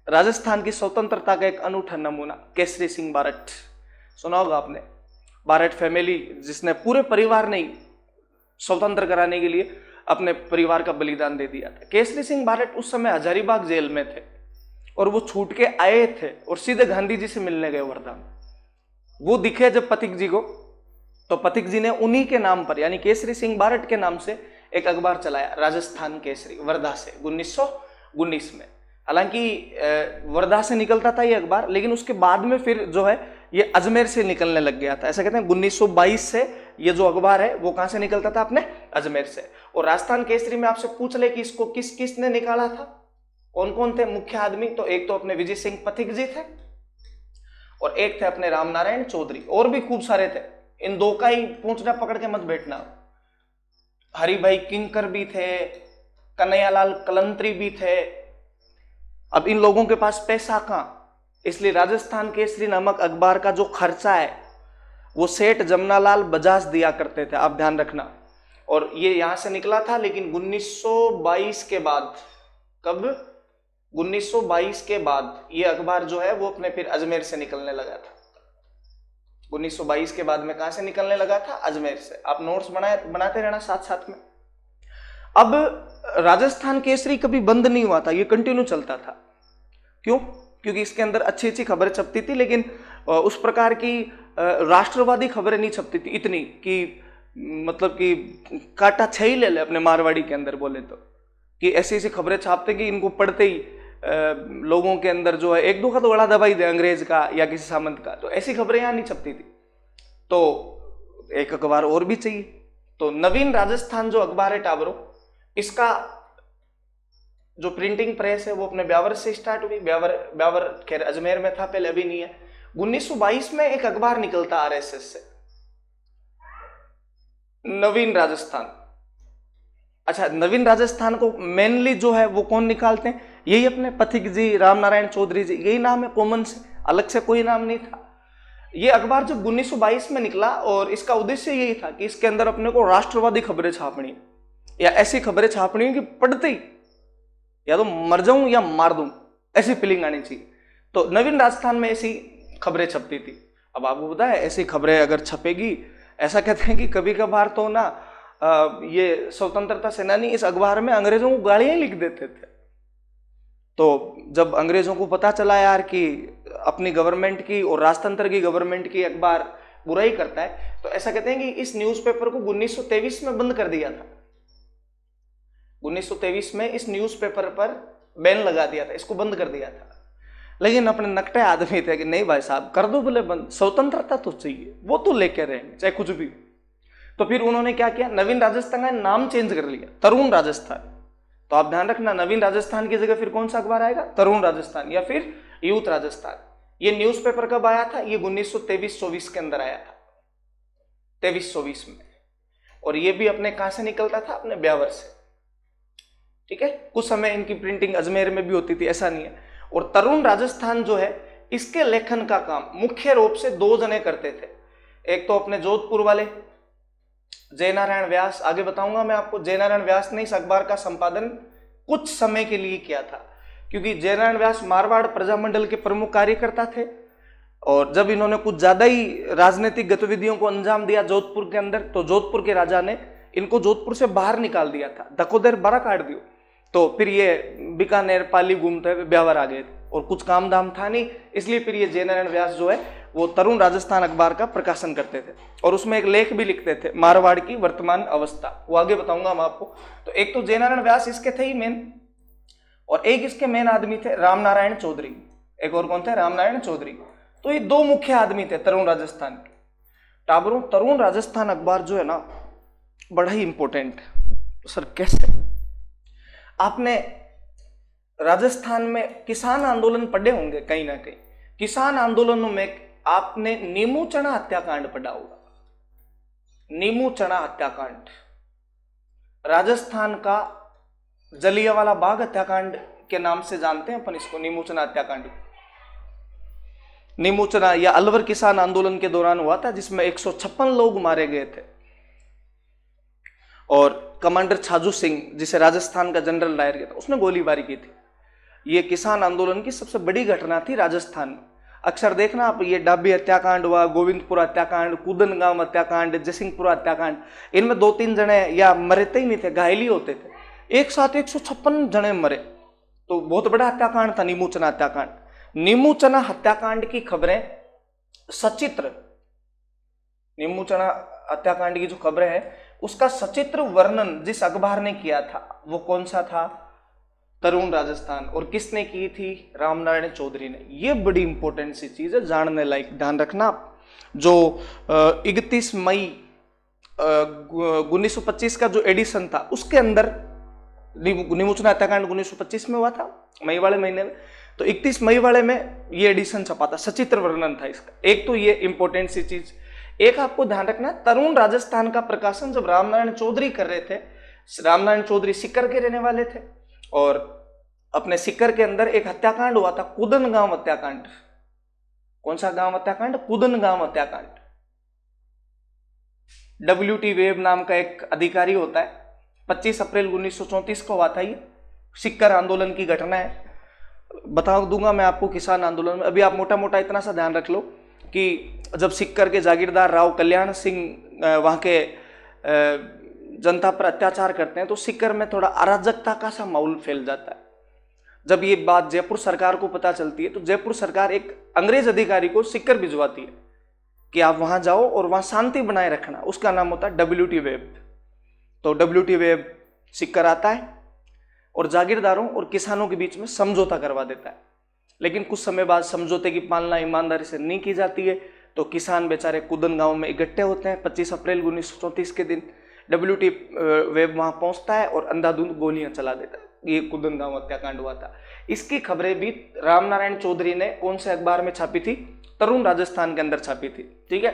राजस्थान की स्वतंत्रता का एक अनूठा नमूना केसरी सिंह बारट, सुना होगा आपने, बारट फैमिली, जिसने पूरे परिवार ने स्वतंत्र कराने के लिए अपने परिवार का बलिदान दे दिया था। केसरी सिंह बारट उस समय हजारीबाग जेल में थे और वो छूट के आए थे और सीधे गांधी जी से मिलने गए वर्धा में। वो दिखे जब पथिक जी को, तो पथिक जी ने उन्हीं के नाम पर, यानी केसरी सिंह बारट के नाम से एक अखबार चलाया, राजस्थान केसरी, वर्धा से 1919 में। हालांकि वर्धा से निकलता था ये अखबार, लेकिन उसके बाद में फिर जो है ये अजमेर से निकलने लग गया था। ऐसा कहते हैं 1922 से ये जो अखबार है वो कहां से निकलता था? अपने अजमेर से। और राजस्थान केसरी में आपसे पूछ ले कि इसको किस किसने निकाला था, कौन कौन थे मुख्य आदमी, तो एक तो अपने विजय सिंह पथिक जी थे और एक थे अपने रामनारायण चौधरी, और भी खूब सारे थे। इन 2 का ही पूछना पकड़ के मत बैठना। हरिभाई किंकर भी थे, कन्हैयालाल कलंत्री भी थे। अब इन लोगों के पास पैसा कहां, इसलिए राजस्थान केसरी नामक अखबार का जो खर्चा है वो सेठ जमनालाल बजाज दिया करते थे, आप ध्यान रखना। और ये यहां से निकला था, लेकिन 1922 के बाद, कब? 1922 के बाद ये अखबार जो है वो अपने फिर अजमेर से निकलने लगा था। 1922 के बाद में कहां से निकलने लगा था? अजमेर से। आप नोट्स बनाते रहना साथ साथ में। अब राजस्थान केसरी कभी बंद नहीं हुआ था, ये कंटिन्यू चलता था। क्यों? क्योंकि इसके अंदर अच्छी अच्छी खबरें छपती थी, लेकिन उस प्रकार की राष्ट्रवादी खबरें नहीं छपती थी इतनी कि मतलब कि काटा छही ले ले अपने मारवाड़ी के अंदर बोले तो, कि ऐसी ऐसी खबरें छापते कि इनको पढ़ते ही लोगों के अंदर जो है 1-2 का तो बड़ा दबाई दे अंग्रेज का या किसी सामंत का, तो ऐसी खबरें यहाँ नहीं छपती थी। तो एक अखबार और भी चाहिए। तो नवीन राजस्थान जो अखबार है टाबरो, इसका जो प्रिंटिंग प्रेस है वो अपने ब्यावर से स्टार्ट हुई। ब्यावर खैर अजमेर में था पहले, अभी नहीं है। 1922 में एक अखबार निकलता आरएसएस से, नवीन राजस्थान। अच्छा, नवीन राजस्थान को मेनली जो है वो कौन निकालते हैं? यही अपने पथिक जी, रामनारायण चौधरी जी, यही नाम है कॉमन से, अलग से कोई नाम नहीं था। ये अखबार जब 1922 में निकला और इसका उद्देश्य यही था कि इसके अंदर अपने को राष्ट्रवादी खबरें छापनी, या ऐसी खबरें छापनी कि पढ़ते ही या तो मर जाऊं या मार दूं, ऐसी फीलिंग आनी चाहिए। तो नवीन राजस्थान में ऐसी खबरें छपती थी। अब आपको पता है ऐसी खबरें अगर छपेगी, ऐसा कहते हैं कि कभी कभार तो ना ये स्वतंत्रता सेनानी इस अखबार में अंग्रेजों को गालियां लिख देते थे। तो जब अंग्रेजों को पता चला यार कि अपनी गवर्नमेंट की और राजतंत्र की गवर्नमेंट की अखबार बुराई करता है, तो ऐसा कहते हैं कि इस न्यूज़पेपर को 1923 में बंद कर दिया था। 1923 में इस न्यूज़पेपर पर बैन लगा दिया था, इसको बंद कर दिया था। लेकिन अपने नकटे आदमी थे कि नहीं भाई साहब कर दो बोले बंद, स्वतंत्रता तो चाहिए, वो तो लेके रहेंगे चाहे कुछ भी। तो फिर उन्होंने क्या किया, नवीन राजस्थान का नाम चेंज कर लिया, तरुण राजस्थान। तो आप ध्यान रखना, नवीन राजस्थान की जगह फिर कौन सा अखबार आएगा, तरुण राजस्थान या फिर यूथ राजस्थान। ये न्यूज़पेपर कब आया था, ये 1923-24 के अंदर आया था, 23-24 में। और ये भी अपने कहां से निकलता था, अपने ब्यावर से। ठीक है, कुछ समय इनकी प्रिंटिंग अजमेर में भी होती थी, ऐसा नहीं है। और तरुण राजस्थान जो है, इसके लेखन का काम मुख्य रूप से दो जने करते थे। एक तो अपने जोधपुर वाले जयनारायण व्यास, आगे बताऊंगा मैं आपको। जयनारायण व्यास ने इस अखबार का संपादन कुछ समय के लिए किया था, क्योंकि जयनारायण व्यास मारवाड़ प्रजामंडल के प्रमुख कार्यकर्ता थे। और जब इन्होंने कुछ ज्यादा ही राजनीतिक गतिविधियों को अंजाम दिया जोधपुर के अंदर, तो जोधपुर के राजा ने इनको जोधपुर से बाहर निकाल दिया था, धकोदेर बारा काट दियो। तो फिर ये बीकानेर पाली घूमते हुए ब्यावर आ गए थे, और कुछ काम धाम था नहीं, इसलिए फिर ये जयनारायण व्यास जो है वो तरुण राजस्थान अखबार का प्रकाशन करते थे। और उसमें एक लेख भी लिखते थे, मारवाड़ की वर्तमान अवस्था, वो आगे बताऊंगा मैं आपको। तो एक तो जयनारायण व्यास इसके थे ही मेन, और एक इसके मेन आदमी थे रामनारायण चौधरी। एक और कौन थे, रामनारायण चौधरी। तो ये दो मुख्य आदमी थे तरुण राजस्थान के। टाबरों, तरुण राजस्थान अखबार जो है ना, बड़ा ही इंपॉर्टेंट। तो सर कैसे, आपने राजस्थान में किसान आंदोलन पढ़े होंगे कहीं ना कहीं। किसान आंदोलनों में आपने नीमू चना हत्याकांड पढ़ा होगा। नीमू चना हत्याकांड राजस्थान का जलियांवाला बाग हत्याकांड के नाम से जानते हैं अपन इसको, नीमू चना हत्याकांड। नीमू चना या अलवर किसान आंदोलन के दौरान हुआ था, जिसमें 156 लोग मारे गए थे। और कमांडर छाजू सिंह, जिसे राजस्थान का जनरल डायर किया था, उसने गोलीबारी की थी। यह किसान आंदोलन की सबसे बड़ी घटना थी राजस्थान में। अक्सर देखना आप, ये डाबी हत्याकांड हुआ, गोविंदपुर हत्याकांड, कुदन गांव हत्याकांड, जयसिंहपुर हत्याकांड, इनमें 2-3 जने या मरते ही नहीं थे, घायल ही होते थे। एक साथ 156 जने मरे, तो बहुत बड़ा हत्याकांड था नीमू चना हत्याकांड। नीमू चना हत्याकांड की खबरें सचित्र, नीमू चना हत्याकांड की जो खबरें हैं उसका सचित्र वर्णन जिस अखबार ने किया था, वो कौन सा था, तरुण राजस्थान। और किसने की थी, रामनारायण चौधरी ने। ये बड़ी इंपॉर्टेंट सी चीज है, जानने लायक, ध्यान रखना आप। जो 31 मई 1925 का जो एडिशन था, उसके अंदर नीमू चना हत्याकांड 1925 में हुआ था, मई वाले महीने में। तो 31 मई वाले में ये एडिशन छपा था, सचित्र वर्णन था इसका। एक तो ये इंपॉर्टेंट सी चीज। एक आपको ध्यान रखना, तरुण राजस्थान का प्रकाशन जब रामनारायण चौधरी कर रहे थे, रामनारायण चौधरी सीकर के रहने वाले थे, और अपने सीकर के अंदर एक हत्याकांड हुआ था, कुदन गांव हत्याकांड। कौन सा गांव हत्याकांड, कुदन गांव हत्याकांड। WT वेब नाम का एक अधिकारी होता है, 25 अप्रैल 1934 को हुआ था। ये सीकर आंदोलन की घटना है, बता दूंगा मैं आपको किसान आंदोलन में। अभी आप मोटा मोटा इतना सा ध्यान रख लो कि जब सीकर के जागीरदार राव कल्याण सिंह वहां के जनता पर अत्याचार करते हैं, तो सीकर में थोड़ा अराजकता का सा माहौल फैल जाता है। जब ये बात जयपुर सरकार को पता चलती है, तो जयपुर सरकार एक अंग्रेज अधिकारी को सीकर भिजवाती है कि आप वहां जाओ और वहां शांति बनाए रखना। उसका नाम होता है WT वेब। तो WT वेब सीकर आता है और जागीरदारों और किसानों के बीच में समझौता करवा देता है। लेकिन कुछ समय बाद समझौते की पालना ईमानदारी से नहीं की जाती है, तो किसान बेचारे कुदन गांव में इकट्ठे होते हैं। 25 अप्रैल 1934 के दिन WT वेब वहां पहुंचता है और अंधाधुंध गोलियां चला देता है। ये कुदन गांव हत्याकांड हुआ था। इसकी खबरें भी रामनारायण चौधरी ने कौन से अखबार में छापी थी, तरुण राजस्थान के अंदर छापी थी। ठीक है,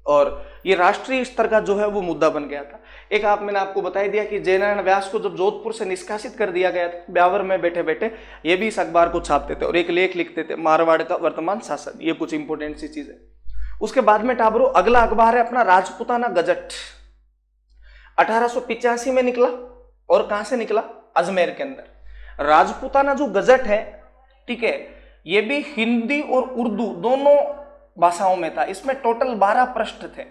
और ये राष्ट्रीय स्तर का जो है वो मुद्दा बन गया था। एक मैंने आपको बता दिया कि जयनारायण व्यास को जब जोधपुर से निष्कासित कर दिया गया था, ब्यावर में बैठे बैठे ये भी इस अखबार को छापते थे और एक लेख लिखते थे, मारवाड़ का वर्तमान शासन। ये कुछ इंपॉर्टेंट सी चीज है। उसके बाद में टाबरो अगला अखबार है अपना राजपूताना गजट। 1885 में निकला, और कहां से निकला, अजमेर के अंदर। राजपूताना जो गजट है, ठीक है, ये भी हिंदी और उर्दू दोनों भाषाओं में था। इसमें टोटल 12 पृष्ठ थे।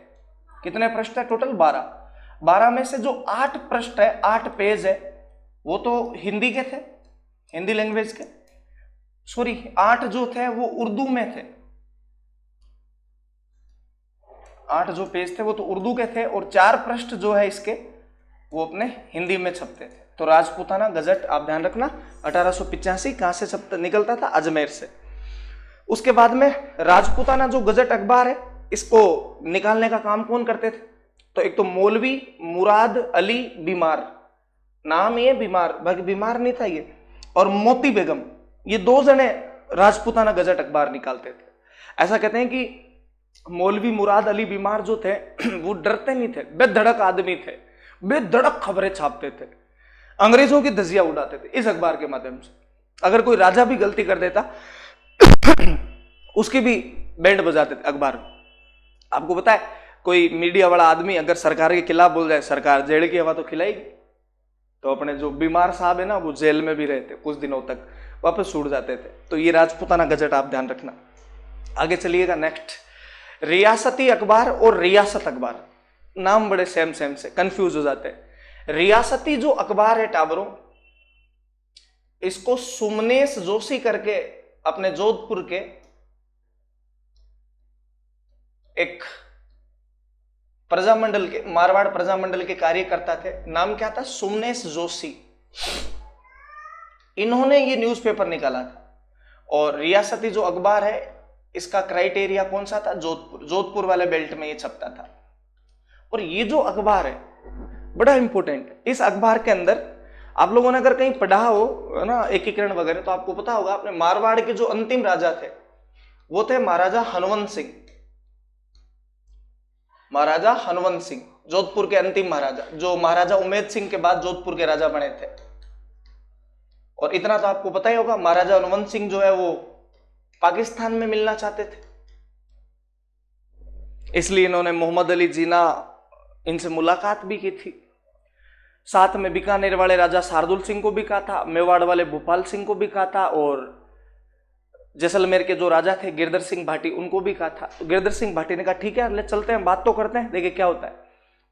कितने पृष्ठ है? टोटल 12। 12 में से जो 8 पृष्ठ है, 8 पेज है, वो तो हिंदी के थे, हिंदी लैंग्वेज के। सॉरी, 8 जो थे वो उर्दू में थे। 8 जो पेज थे वो तो उर्दू के थे, और 4 पृष्ठ जो है इसके वो अपने हिंदी में छपते थे। तो राजपूताना गजट आप ध्यान रखना 1885 कहां से छपता निकलता था? अजमेर से। उसके बाद में राजपूताना जो गजट अखबार है, इसको निकालने का काम कौन करते थे? तो एक तो मौलवी मुराद अली बीमार, नाम ये बीमार, बाकी बीमार नहीं था ये, और मोती बेगम, ये 2 जने राजपूताना गजट अखबार निकालते थे। ऐसा कहते हैं कि मौलवी मुराद अली बीमार जो थे वो डरते नहीं थे, बेधड़क आदमी थे, बेधड़क खबरें छापते थे, अंग्रेजों की धज्जियां उड़ाते थे इस अखबार के माध्यम से। अगर कोई राजा भी गलती कर देता उसकी भी बैंड बजाते थे अखबार। आपको पता है, कोई मीडिया वाला आदमी अगर सरकार के खिलाफ बोल जाए, सरकार जेल की हवा तो खिलाएगी। तो अपने जो बीमार साहब है ना, वो जेल में भी रहते कुछ दिनों तक, वापस छूट जाते थे। तो ये राजपूताना गजट आप ध्यान रखना। आगे चलिएगा नेक्स्ट, रियासती अखबार और रियासत अखबार, नाम बड़े सेम से, कंफ्यूज हो जाते हैं। रियासती जो अखबार है टाबरों, इसको सुमनेश जोशी करके अपने जोधपुर के एक प्रजामंडल के, मारवाड़ प्रजामंडल के कार्यकर्ता थे, नाम क्या था? सुमनेश जोशी। इन्होंने ये न्यूज़पेपर निकाला था। और रियासती जो अखबार है, इसका क्राइटेरिया कौन सा था? जोधपुर वाले बेल्ट में ये छपता था। और ये जो अखबार है बड़ा इंपॉर्टेंट है। इस अखबार के अंदर आप लोगों ने अगर कहीं पढ़ा हो ना एकीकरण वगैरह, तो आपको पता होगा, अपने मारवाड़ के जो अंतिम राजा थे वो थे महाराजा हनुवंत सिंह। महाराजा हनुवंत सिंह जोधपुर के अंतिम महाराजा, जो महाराजा उमेद सिंह के बाद जोधपुर के राजा बने थे। और इतना तो आपको पता ही होगा, महाराजा हनुवंत सिंह जो है वो पाकिस्तान में मिलना चाहते थे, इसलिए इन्होंने मोहम्मद अली जिन्ना इनसे मुलाकात भी की थी। साथ में बीकानेर वाले राजा शार्दुल सिंह को भी कहा था, मेवाड़ वाले भोपाल सिंह को भी कहा था, और जैसलमेर के जो राजा थे गिरधर सिंह भाटी, उनको भी कहा था। तो गिरधर सिंह भाटी ने कहा ठीक है, ले चलते हैं, बात तो करते हैं, देखिए क्या होता है।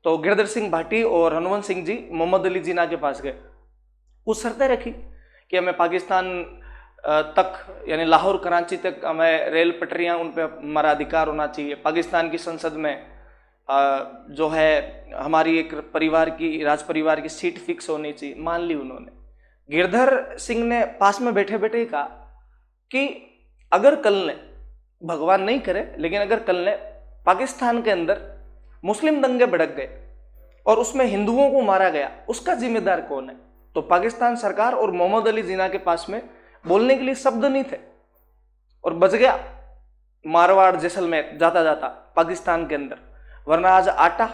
तो गिरधर सिंह भाटी और हनुवंत सिंह जी मोहम्मद अली जिन्ना के पास गए, कुछ शर्तें रखी कि हमें पाकिस्तान तक, यानी लाहौर कराची तक हमें रेल पटरियां, उन पर हमारा अधिकार होना चाहिए। पाकिस्तान की संसद में जो है हमारी एक परिवार की, राज परिवार की सीट फिक्स होनी चाहिए। मान ली उन्होंने। गिरधर सिंह ने पास में बैठे बैठे ही कहा कि अगर कल ने, भगवान नहीं करे, लेकिन अगर कल ने पाकिस्तान के अंदर मुस्लिम दंगे भड़क गए और उसमें हिंदुओं को मारा गया, उसका जिम्मेदार कौन है? तो पाकिस्तान सरकार और मोहम्मद अली जिन्ना के पास में बोलने के लिए शब्द नहीं थे, और बच गया मारवाड़ जैसलमेर जाता जाता पाकिस्तान के अंदर। वरना आज आटा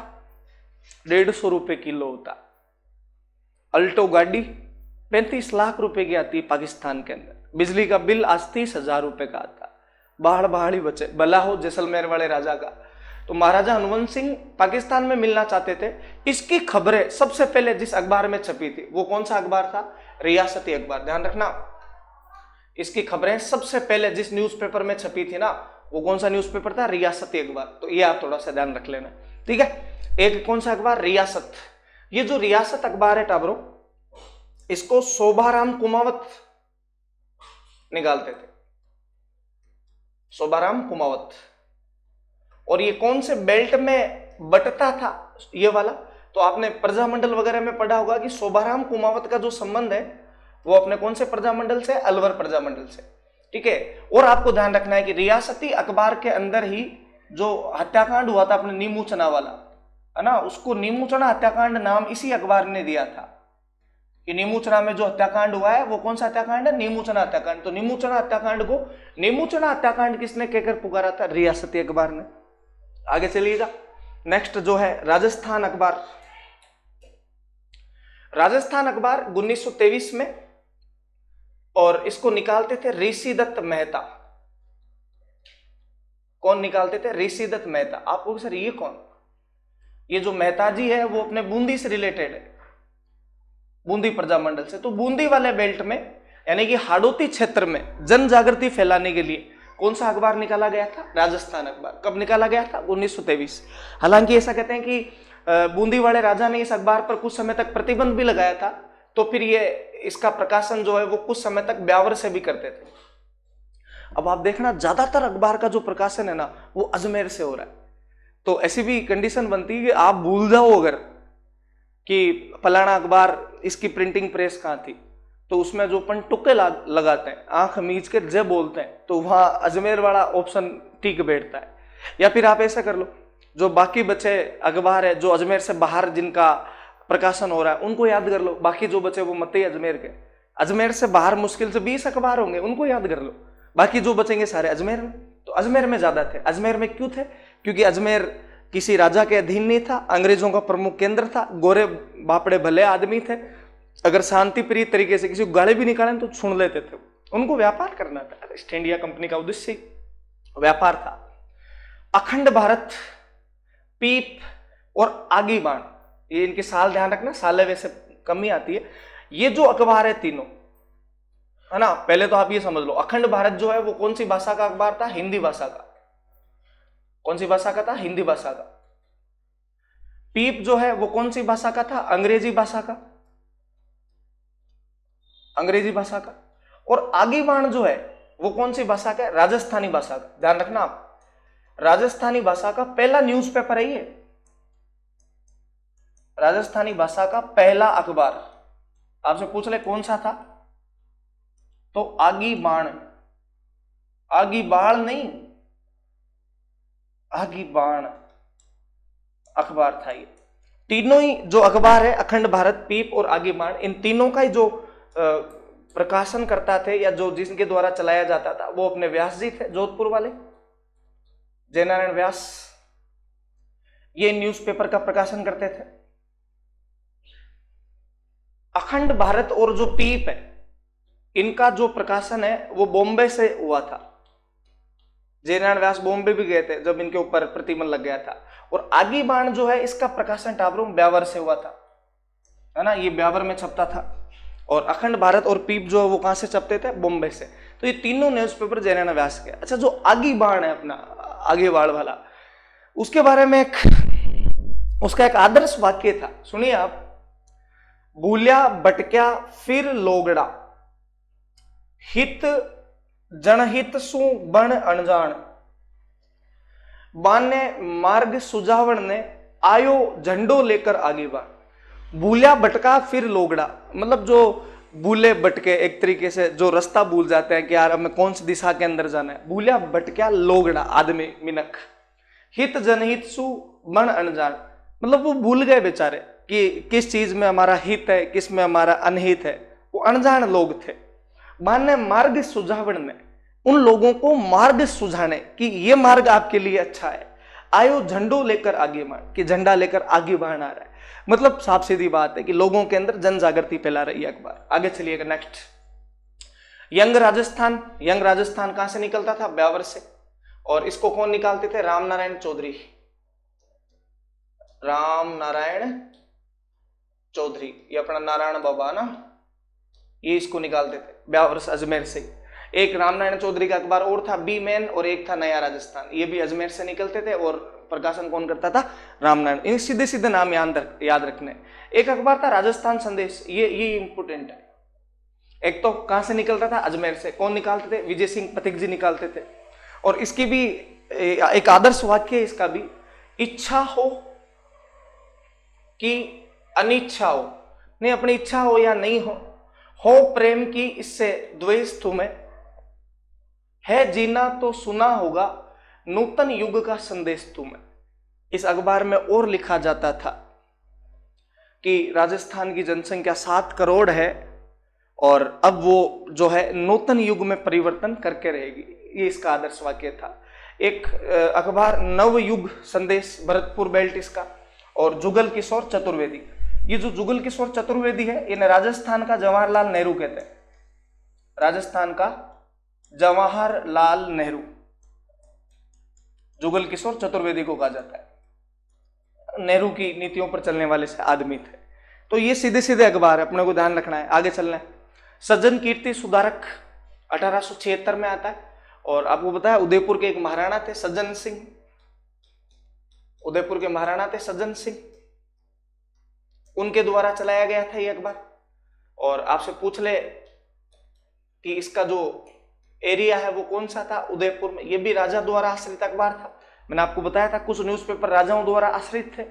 150 रुपए किलो होता, अल्टो गाड़ी 35 लाख रुपए की आती है पाकिस्तान के अंदर, बिजली का बिल आज 30,000 रुपए का आता। बाहर ही बचे, भला हो जैसलमेर वाले राजा का। तो महाराजा हनुवंत सिंह पाकिस्तान में मिलना चाहते थे। इसकी खबरें सबसे पहले जिस अखबार में छपी थी वो कौन सा अखबार था? रियासती अखबार। ध्यान रखना, इसकी खबरें सबसे पहले जिस न्यूज़पेपर में छपी थी ना, वो कौन सा न्यूज़पेपर था? रियासती अखबार। तो ये आप थोड़ा सा ध्यान रख लेना, ठीक है। एक कौन सा अखबार? रियासत। ये जो रियासत अखबार है टाबरों, इसको शोभाराम कुमावत निकालते थे, शोभाराम कुमावत। और ये कौन से बेल्ट में बटता था ये वाला? तो आपने प्रजामंडल वगैरह में पढ़ा होगा कि शोभाराम कुमावत का जो संबंध है वो अपने कौन से प्रजामंडल से? अलवर प्रजामंडल से, ठीक है। और आपको ध्यान रखना है कि रियासती अखबार के अंदर ही जो हत्याकांड हुआ था अपने नीमूचना वाला, है ना, उसको नीमूचना हत्याकांड नाम इसी अखबार ने दिया था कि नीमूचना में जो हत्याकांड हुआ है वो कौन सा हत्याकांड है? नीमूचना हत्याकांड। तो नीमूचना हत्याकांड को नीमूचना हत्याकांड किसने कहकर पुकारा था? रियासती अखबार ने। आगे चलिएगा, नेक्स्ट जो है राजस्थान अखबार। राजस्थान अखबार 1923 में, और इसको निकालते थे ऋषि दत्त मेहता। कौन निकालते थे? ऋषि दत्त मेहता। आप बोल सर ये कौन? ये जो मेहता जी है वो अपने बूंदी से रिलेटेड है, बूंदी प्रजामंडल से। तो बूंदी वाले बेल्ट में यानी कि हाड़ौती क्षेत्र में जन जागृति फैलाने के लिए कौन सा अखबार निकाला गया था? राजस्थान अखबार। कब निकाला गया था? 1923। हालांकि ऐसा कहते हैं कि बूंदी वाले राजा ने इस अखबार पर कुछ समय तक प्रतिबंध भी लगाया था, तो फिर ये इसका प्रकाशन जो है वो कुछ समय तक ब्यावर से भी करते थे। अब आप देखना ज्यादातर अखबार का जो प्रकाशन है ना वो अजमेर से हो रहा है। तो ऐसी भी कंडीशन बनती है कि आप भूल जाओ अगर कि फलाना अखबार इसकी प्रिंटिंग प्रेस कहाँ थी, तो उसमें जो अपन टुक्के लगाते हैं, आंख मीच के जय बोलते हैं, तो वहां अजमेर वाला ऑप्शन ठीक बैठता है। या फिर आप ऐसा कर लो, जो बाकी बचे अखबार है जो अजमेर से बाहर जिनका प्रकाशन हो रहा है उनको याद कर लो। बाकी जो बचे वो मत ही अजमेर के, अजमेर से बाहर मुश्किल से 20 अखबार होंगे, उनको याद कर लो। बाकी जो बचेंगे सारे अजमेर में। तो अजमेर में ज्यादा थे। अजमेर में क्यों थे? क्योंकि अजमेर किसी राजा के अधीन नहीं था, अंग्रेजों का प्रमुख केंद्र था, गोरे बापड़े भले आदमी थे, अगर शांति प्रिय तरीके से किसी को गाली भी निकालें तो सुन लेते थे। उनको व्यापार करना था। ईस्ट इंडिया कंपनी का उद्देश्य व्यापार था। अखंड भारत, पीप और आगी बाण, ये इनके साल ध्यान रखना, साले वैसे कमी आती है। ये जो अखबार है तीनों, है ना, पहले तो आप ये समझ लो, अखंड भारत जो है वो कौन सी भाषा का अखबार था? हिंदी भाषा का। कौन सी भाषा का था? हिंदी भाषा का। पीप जो है वो कौन सी भाषा का था? अंग्रेजी भाषा का। अंग्रेजी भाषा का। और आगी बाण जो है वो कौन सी भाषा का? राजस्थानी भाषा का। ध्यान रखना आप, राजस्थानी भाषा का पहला न्यूज़पेपर है ये, राजस्थानी भाषा का पहला अखबार। आपसे पूछ ले कौन सा था, तो आगी बाण, आगी बाण नहीं, आगी बाण अखबार था ये। तीनों ही जो अखबार है, अखंड भारत, पीप और आगी बाण, इन तीनों का ही जो प्रकाशन करता थे या जो जिनके द्वारा चलाया जाता था वो अपने व्यास जी थे, जोधपुर वाले जयनारायण व्यास। ये न्यूज़पेपर का प्रकाशन करते थे। अखंड भारत और जो पीप है इनका जो प्रकाशन है वो बॉम्बे से हुआ था। जयनारायण व्यास बॉम्बे भी गए थे जब इनके ऊपर प्रतिबंध लग गया था। और आगी बाण जो है इसका प्रकाशन टाबरूम ब्यावर से हुआ था, है ना, ये ब्यावर में छपता था। और अखंड भारत और पीप जो है वो कहां से छपते थे? बॉम्बे से। तो ये तीनों न्यूज़पेपर जयनारायण व्यास के। अच्छा, जो आगी बाण है अपना आगे बाण वाला, उसके बारे में उसका एक आदर्श वाक्य था, सुनिए आप। भूल्या भटक्या फिर लोगड़ा, हित जनहित सु बण अनजान, बाने मार्ग सुझावण ने आयो झंडो लेकर आगे बाण। भूल्या भटका फिर लोगड़ा, मतलब जो भूले भटके, एक तरीके से जो रास्ता भूल जाते हैं कि यार हमें कौन सी दिशा के अंदर जाना है। भूल्या भटक्या लोगड़ा, आदमी मिनक, हित जनहित सु बण अनजान, मतलब वो भूल गए बेचारे कि किस चीज में हमारा हित है, किस में हमारा अनहित है, वो अनजान लोग थे। माने मार्ग सुझावण ने, उन लोगों को मार्ग सुझाने कि ये मार्ग आपके लिए अच्छा है, आयो झंडो लेकर आगे बढ़, कि झंडा लेकर आगे बढ़ना रहा है। मतलब साफ सीधी बात है कि लोगों के अंदर जन जागृति फैला रही है अखबार। आगे चलिएगा next, young Rajasthan. Young Rajasthan कहां से निकलता था? ब्यावर से। और इसको कौन निकालते थे? राम नारायण चौधरी। राम नारायण चौधरी, ये अपना नारायण बाबा ना, ये इसको निकालते थे ब्यावर से, अजमेर से। एक रामनारायण चौधरी का अखबार और था, बी मैन, और एक था नया राजस्थान, ये भी अजमेर से निकलते थे। और प्रकाशन कौन करता था? रामनारायण। इन सीधे सीधे नाम याद रखने। एक अखबार था राजस्थान संदेश, ये इंपोर्टेंट है। एक तो कहां से निकलता था? अजमेर से। कौन निकालते थे? विजय सिंह पथिक जी निकालते थे। और इसकी भी एक आदर्श वाक्य है इसका भी, इच्छा हो कि अनिच्छा हो, नहीं अपनी इच्छा हो या नहीं हो प्रेम की इससे द्वेष तुम्हें, है जीना तो सुना होगा नूतन युग का संदेश तुम्हें। इस अखबार में और लिखा जाता था कि राजस्थान की जनसंख्या 7 करोड़ है और अब वो जो है नूतन युग में परिवर्तन करके रहेगी। ये इसका आदर्श वाक्य था। एक अखबार नवयुग संदेश, भरतपुर बेल्ट इसका, और जुगल किशोर चतुर्वेदी। ये जो जुगल किशोर चतुर्वेदी है इन्हें राजस्थान का जवाहरलाल नेहरू कहते हैं। राजस्थान का जवाहरलाल नेहरू, जुगल किशोर चतुर्वेदी को कहा जाता है। नेहरू की नीतियों पर चलने वाले से आदमी थे। तो ये सीधे सीधे अखबार है, अपने को ध्यान रखना है। आगे चलना है। सज्जन कीर्ति सुधारक 1876 में आता है। और आपको बताया उदयपुर के एक महाराणा थे सज्जन सिंह, उदयपुर के महाराणा थे सज्जन सिंह, उनके द्वारा चलाया गया था ये अखबार। और आपसे पूछ ले कि इसका जो एरिया है वो कौन सा था, उदयपुर में, ये भी राजा द्वारा आश्रित अखबार था। मैंने आपको बताया था कुछ न्यूज़पेपर राजाओं द्वारा आश्रित थे।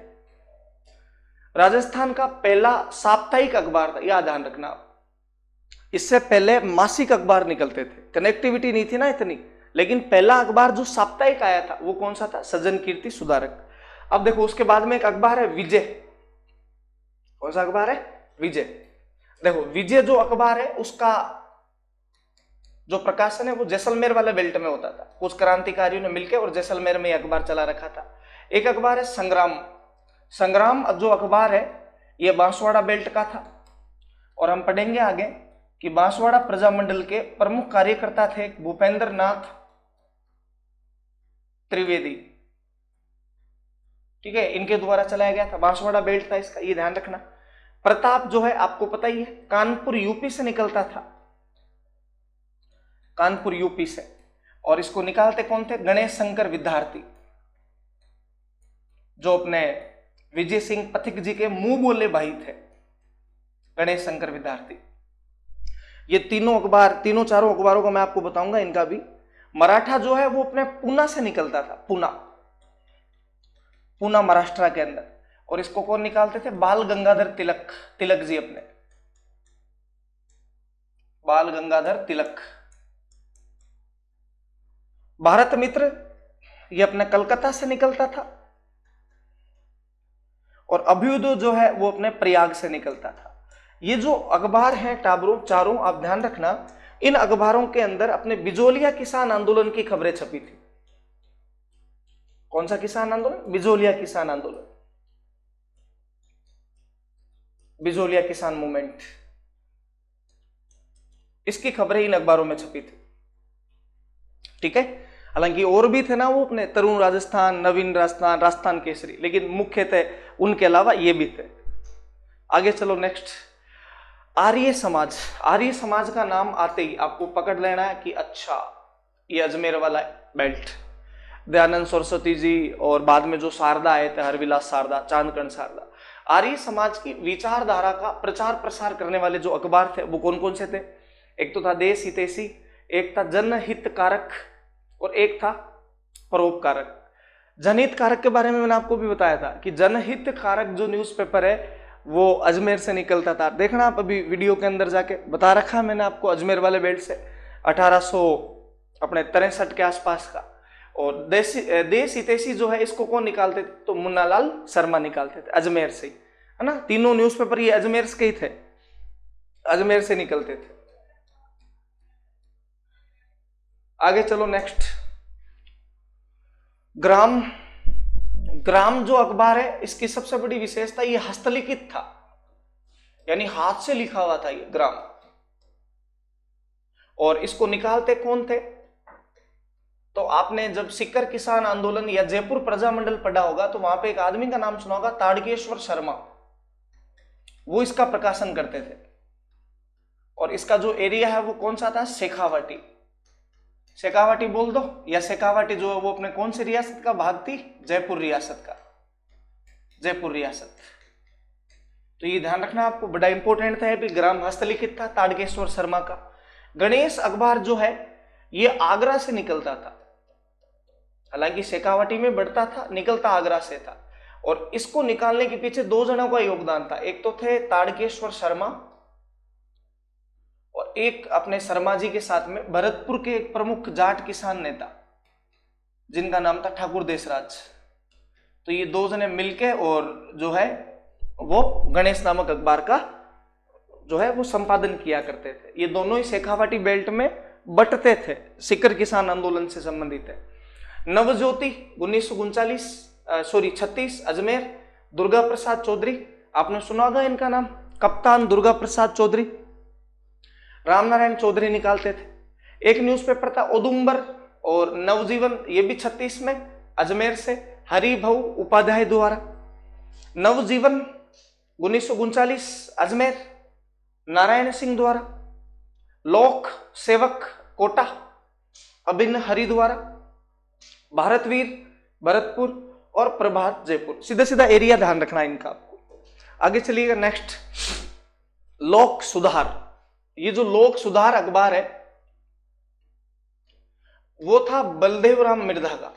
राजस्थान का पहला साप्ताहिक अखबार था, यह ध्यान रखना। इससे पहले मासिक अखबार निकलते थे, कनेक्टिविटी नहीं थी ना इतनी, लेकिन पहला अखबार जो साप्ताहिक आया था वो कौन सा था, सज्जन कीर्ति सुधारक। अब देखो उसके बाद में एक अखबार है विजय। कौन सा अखबार है, विजय। देखो विजय जो अखबार है उसका जो प्रकाशन है वो जैसलमेर वाले बेल्ट में होता था, कुछ क्रांतिकारियों ने मिलकर और जैसलमेर में अखबार चला रखा था। एक अखबार है संग्राम। संग्राम जो अखबार है ये बांसवाड़ा बेल्ट का था। और हम पढ़ेंगे आगे कि बांसवाड़ा प्रजामंडल के प्रमुख कार्यकर्ता थे भूपेंद्र नाथ त्रिवेदी, ठीक है, इनके द्वारा चलाया गया था, बांसवाड़ा बेल्ट था इसका, ये ध्यान रखना। प्रताप जो है आपको पता ही है, कानपुर यूपी से निकलता था, कानपुर यूपी से। और इसको निकालते कौन थे, गणेश शंकर विद्यार्थी, जो अपने विजय सिंह पथिक जी के मुंह बोले भाई थे, गणेश शंकर विद्यार्थी। ये तीनों अखबार, तीनों चारों अखबारों को मैं आपको बताऊंगा इनका भी। मराठा जो है वो अपने पूना से निकलता था, पूना, पूना महाराष्ट्र के अंदर। और इसको कौन निकालते थे, बाल गंगाधर तिलक, तिलक जी, अपने बाल गंगाधर तिलक। भारत मित्र ये अपने कलकत्ता से निकलता था। और अभ्युदय जो है वो अपने प्रयाग से निकलता था। ये जो अखबार हैं टाबरों चारों, आप ध्यान रखना, इन अखबारों के अंदर अपने बिजोलिया किसान आंदोलन की खबरें छपी थी। कौन सा किसान आंदोलन, बिजोलिया किसान आंदोलन, बिजोलिया किसान मूवमेंट, इसकी खबरें इन अखबारों में छपी थी, ठीक है। हालांकि और भी थे ना वो अपने तरुण राजस्थान, नवीन राजस्थान, राजस्थान केसरी, लेकिन मुख्य थे उनके अलावा ये भी थे। आगे चलो नेक्स्ट, आर्य समाज। आर्य समाज का नाम आते ही आपको पकड़ लेना है कि अच्छा ये अजमेर वाला बेल्ट, दयानंद सरस्वती जी और बाद में जो शारदा आए थे, हरविलास शारदा, चांदकर्ण शारदा। आर्य समाज की विचारधारा का प्रचार प्रसार करने वाले जो अखबार थे वो कौन कौन से थे, एक तो था देश हितैषी, एक था जनहितकारक और एक था परोपकारक। जनहितकारक के बारे में मैंने आपको भी बताया था कि जनहितकारक जो न्यूज़पेपर है वो अजमेर से निकलता था। देखना आप अभी वीडियो के अंदर जाके बता रखा मैंने आपको, अजमेर वाले बेल्ट से 1863 के आसपास का। और देश हितैषी जो है इसको कौन निकालते थे, तो मुन्नालाल शर्मा निकालते थे, अजमेर से, है ना। तीनों न्यूज़पेपर ये अजमेर के ही थे, अजमेर से निकलते थे। आगे चलो नेक्स्ट, ग्राम। ग्राम जो अखबार है इसकी सबसे बड़ी विशेषता ये हस्तलिखित था, यानी हाथ से लिखा हुआ था ये ग्राम। और इसको निकालते कौन थे, तो आपने जब सिक्कर किसान आंदोलन या जयपुर प्रजामंडल पढ़ा होगा तो वहां पे एक आदमी का नाम सुना होगा, ताड़केश्वर शर्मा, वो इसका प्रकाशन करते थे। और इसका जो एरिया है वो कौन सा था, शेखावाटी। शेखावाटी बोल दो, या शेखावाटी जो है वो अपने कौन सी रियासत का भाग थी, जयपुर रियासत का, जयपुर रियासत। तो ये ध्यान रखना आपको, बड़ा इंपॉर्टेंट था। भी ग्राम हस्तलिखित था ताड़केश्वर शर्मा का। गणेश अखबार जो है ये आगरा से निकलता था, हालांकि शेखावाटी में बढ़ता था, निकलता आगरा से था। और इसको निकालने के पीछे दो जनों का योगदान था, एक तो थे ताड़केश्वर शर्मा और एक अपने शर्मा जी के साथ में भरतपुर के एक प्रमुख जाट किसान नेता जिनका नाम था ठाकुर देशराज। तो ये दो जने मिलके और जो है वो गणेश नामक अखबार का जो है वो संपादन किया करते थे। ये दोनों ही शेखावाटी बेल्ट में बटते थे, सिक्कर किसान आंदोलन से संबंधित है। नवज्योति 1936 अजमेर, दुर्गा प्रसाद चौधरी, आपने सुना होगा इनका नाम, कप्तान दुर्गा प्रसाद चौधरी, रामनारायण चौधरी निकालते थे। एक न्यूज़पेपर था उदुम्बर और नवजीवन, ये भी 36 में अजमेर से, हरिभव उपाध्याय द्वारा। नवजीवन 1939 अजमेर, नारायण सिंह द्वारा। लोक सेवक कोटा, अभिन्न हरिद्वार, भारतवीर भरतपुर और प्रभात जयपुर। सीधा सीधा एरिया ध्यान रखना है इनका आपको। आगे चलिएगा नेक्स्ट, लोक सुधार। ये जो लोक सुधार अखबार है वो था बलदेव राम मिर्धा का।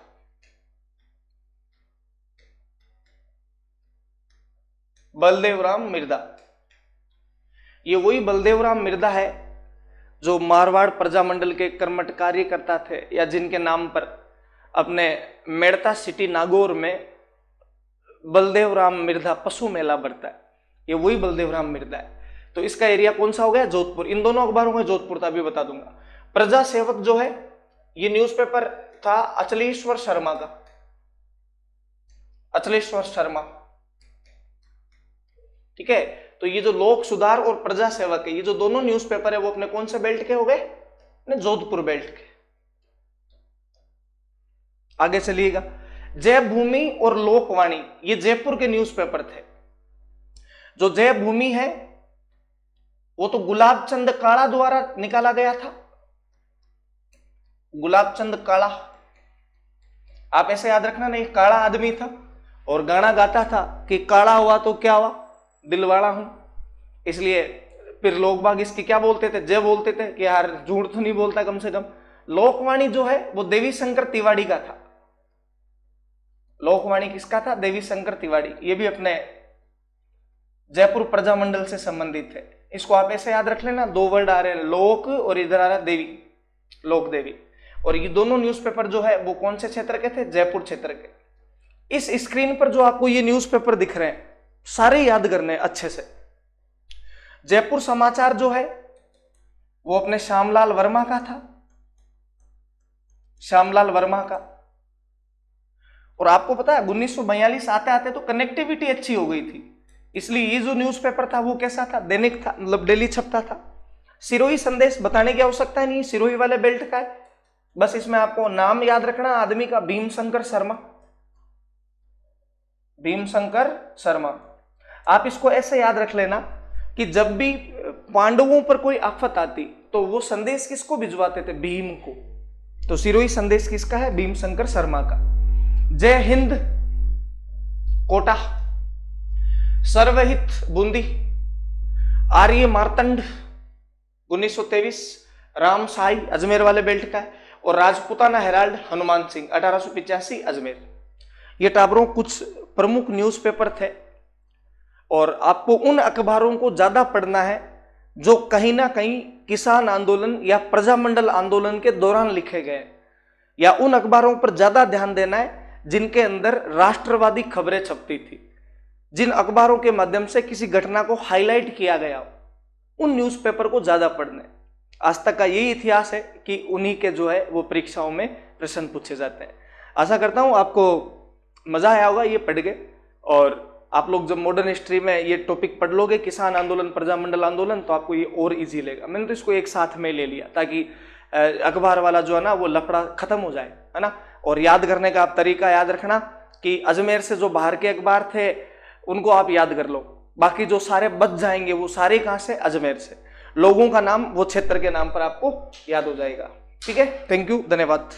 बलदेव राम मिर्धा, ये वही बलदेव राम मिर्धा है जो मारवाड़ प्रजामंडल के कर्मठ कार्यकर्ता थे, या जिनके नाम पर अपने मेड़ता सिटी नागौर में बलदेव राम मिर्धा पशु मेला बढ़ता है। ये वही बलदेव राम मिर्धा है। तो इसका एरिया कौन सा हो गया? जोधपुर। इन दोनों अखबारों में जोधपुर था, अभी बता दूंगा। प्रजा सेवक जो है ये न्यूज़पेपर था अचलेश्वर शर्मा का। अचलेश्वर शर्मा, ठीक है। तो ये जो लोक सुधार और प्रजा सेवक है, ये जो दोनों न्यूज़पेपर है वो अपने कौन से बेल्ट के हो गए? अपने जोधपुर बेल्ट के। आगे चलिएगा, जय भूमि और लोकवाणी, ये जयपुर के न्यूज़पेपर थे। जो जय भूमि है वो तो गुलाब चंद काला द्वारा निकाला गया था। गुलाब चंद काला, आप ऐसे याद रखना, नहीं काला आदमी था और गाना गाता था कि काला हुआ तो क्या हुआ, दिलवाड़ा हूं। इसलिए फिर लोग बाग इसकी क्या बोलते थे? जय बोलते थे कि यार झूठ तो नहीं बोलता कम से कम। लोकवाणी जो है वो देवी शंकर तिवाड़ी का था। लोकवाणी किसका था? देवी शंकर तिवाड़ी। ये भी अपने जयपुर प्रजामंडल से संबंधित है। इसको आप ऐसे याद रख लेना, दो वर्ड आ रहे हैं, लोक और इधर आ रहा है देवी, लोक देवी। और ये दोनों न्यूज़पेपर जो है वो कौन से क्षेत्र के थे? जयपुर क्षेत्र के। इस स्क्रीन पर जो आपको ये न्यूज़पेपर दिख रहे हैं सारे याद करने अच्छे से। जयपुर समाचार जो है वो अपने श्यामलाल वर्मा का था, श्यामलाल वर्मा का। और आपको पता है 1942 आते आते तो कनेक्टिविटी अच्छी हो गई थी, इसलिए ये जो न्यूज़पेपर था वो कैसा था? दैनिक था, मतलब डेली छपता था। सिरोही संदेश बताने की आवश्यकता नहीं, सिरोही वाले बेल्ट का है। बस इसमें आपको नाम याद रखना आदमी का, भीमशंकर शर्मा। भीमशंकर शर्मा। आप इसको ऐसे याद रख लेना कि जब भी पांडवों पर कोई आफत आती तो वो संदेश किसको भिजवाते थे? भीम को। तो सिरोही संदेश किसका है? भीमशंकर शर्मा का। जय हिंद कोटा, सर्वहित बूंदी, आर्य मार्तंड 1923, राम साई अजमेर वाले बेल्ट का है, और राजपूताना हेराल्ड हनुमान सिंह 1885 अजमेर। ये टाबरों कुछ प्रमुख न्यूज़पेपर थे। और आपको उन अखबारों को ज्यादा पढ़ना है जो कहीं ना कहीं किसान आंदोलन या प्रजामंडल आंदोलन के दौरान लिखे गए, या उन अखबारों पर ज्यादा ध्यान देना है जिनके अंदर राष्ट्रवादी खबरें छपती थी, जिन अखबारों के माध्यम से किसी घटना को हाईलाइट किया गया, उन न्यूज़पेपर को ज्यादा पढ़ना है। आज तक का यही इतिहास है कि उन्हीं के जो है वो परीक्षाओं में प्रश्न पूछे जाते हैं। आशा करता हूं आपको मजा आया होगा ये पढ़ के, और आप लोग जब मॉडर्न हिस्ट्री में ये टॉपिक पढ़ लोगे, किसान आंदोलन प्रजामंडल आंदोलन, तो आपको ये और इजी लगेगा। मैंने तो इसको एक साथ में ले लिया ताकि अखबार वाला जो है ना वो लफड़ा खत्म हो जाए, है ना। और याद करने का आप तरीका याद रखना कि अजमेर से जो बाहर के अखबार थे उनको आप याद कर लो, बाकी जो सारे बच जाएंगे वो सारे कहां से? अजमेर से। लोगों का नाम वो क्षेत्र के नाम पर आपको याद हो जाएगा। ठीक है, थैंक यू, धन्यवाद।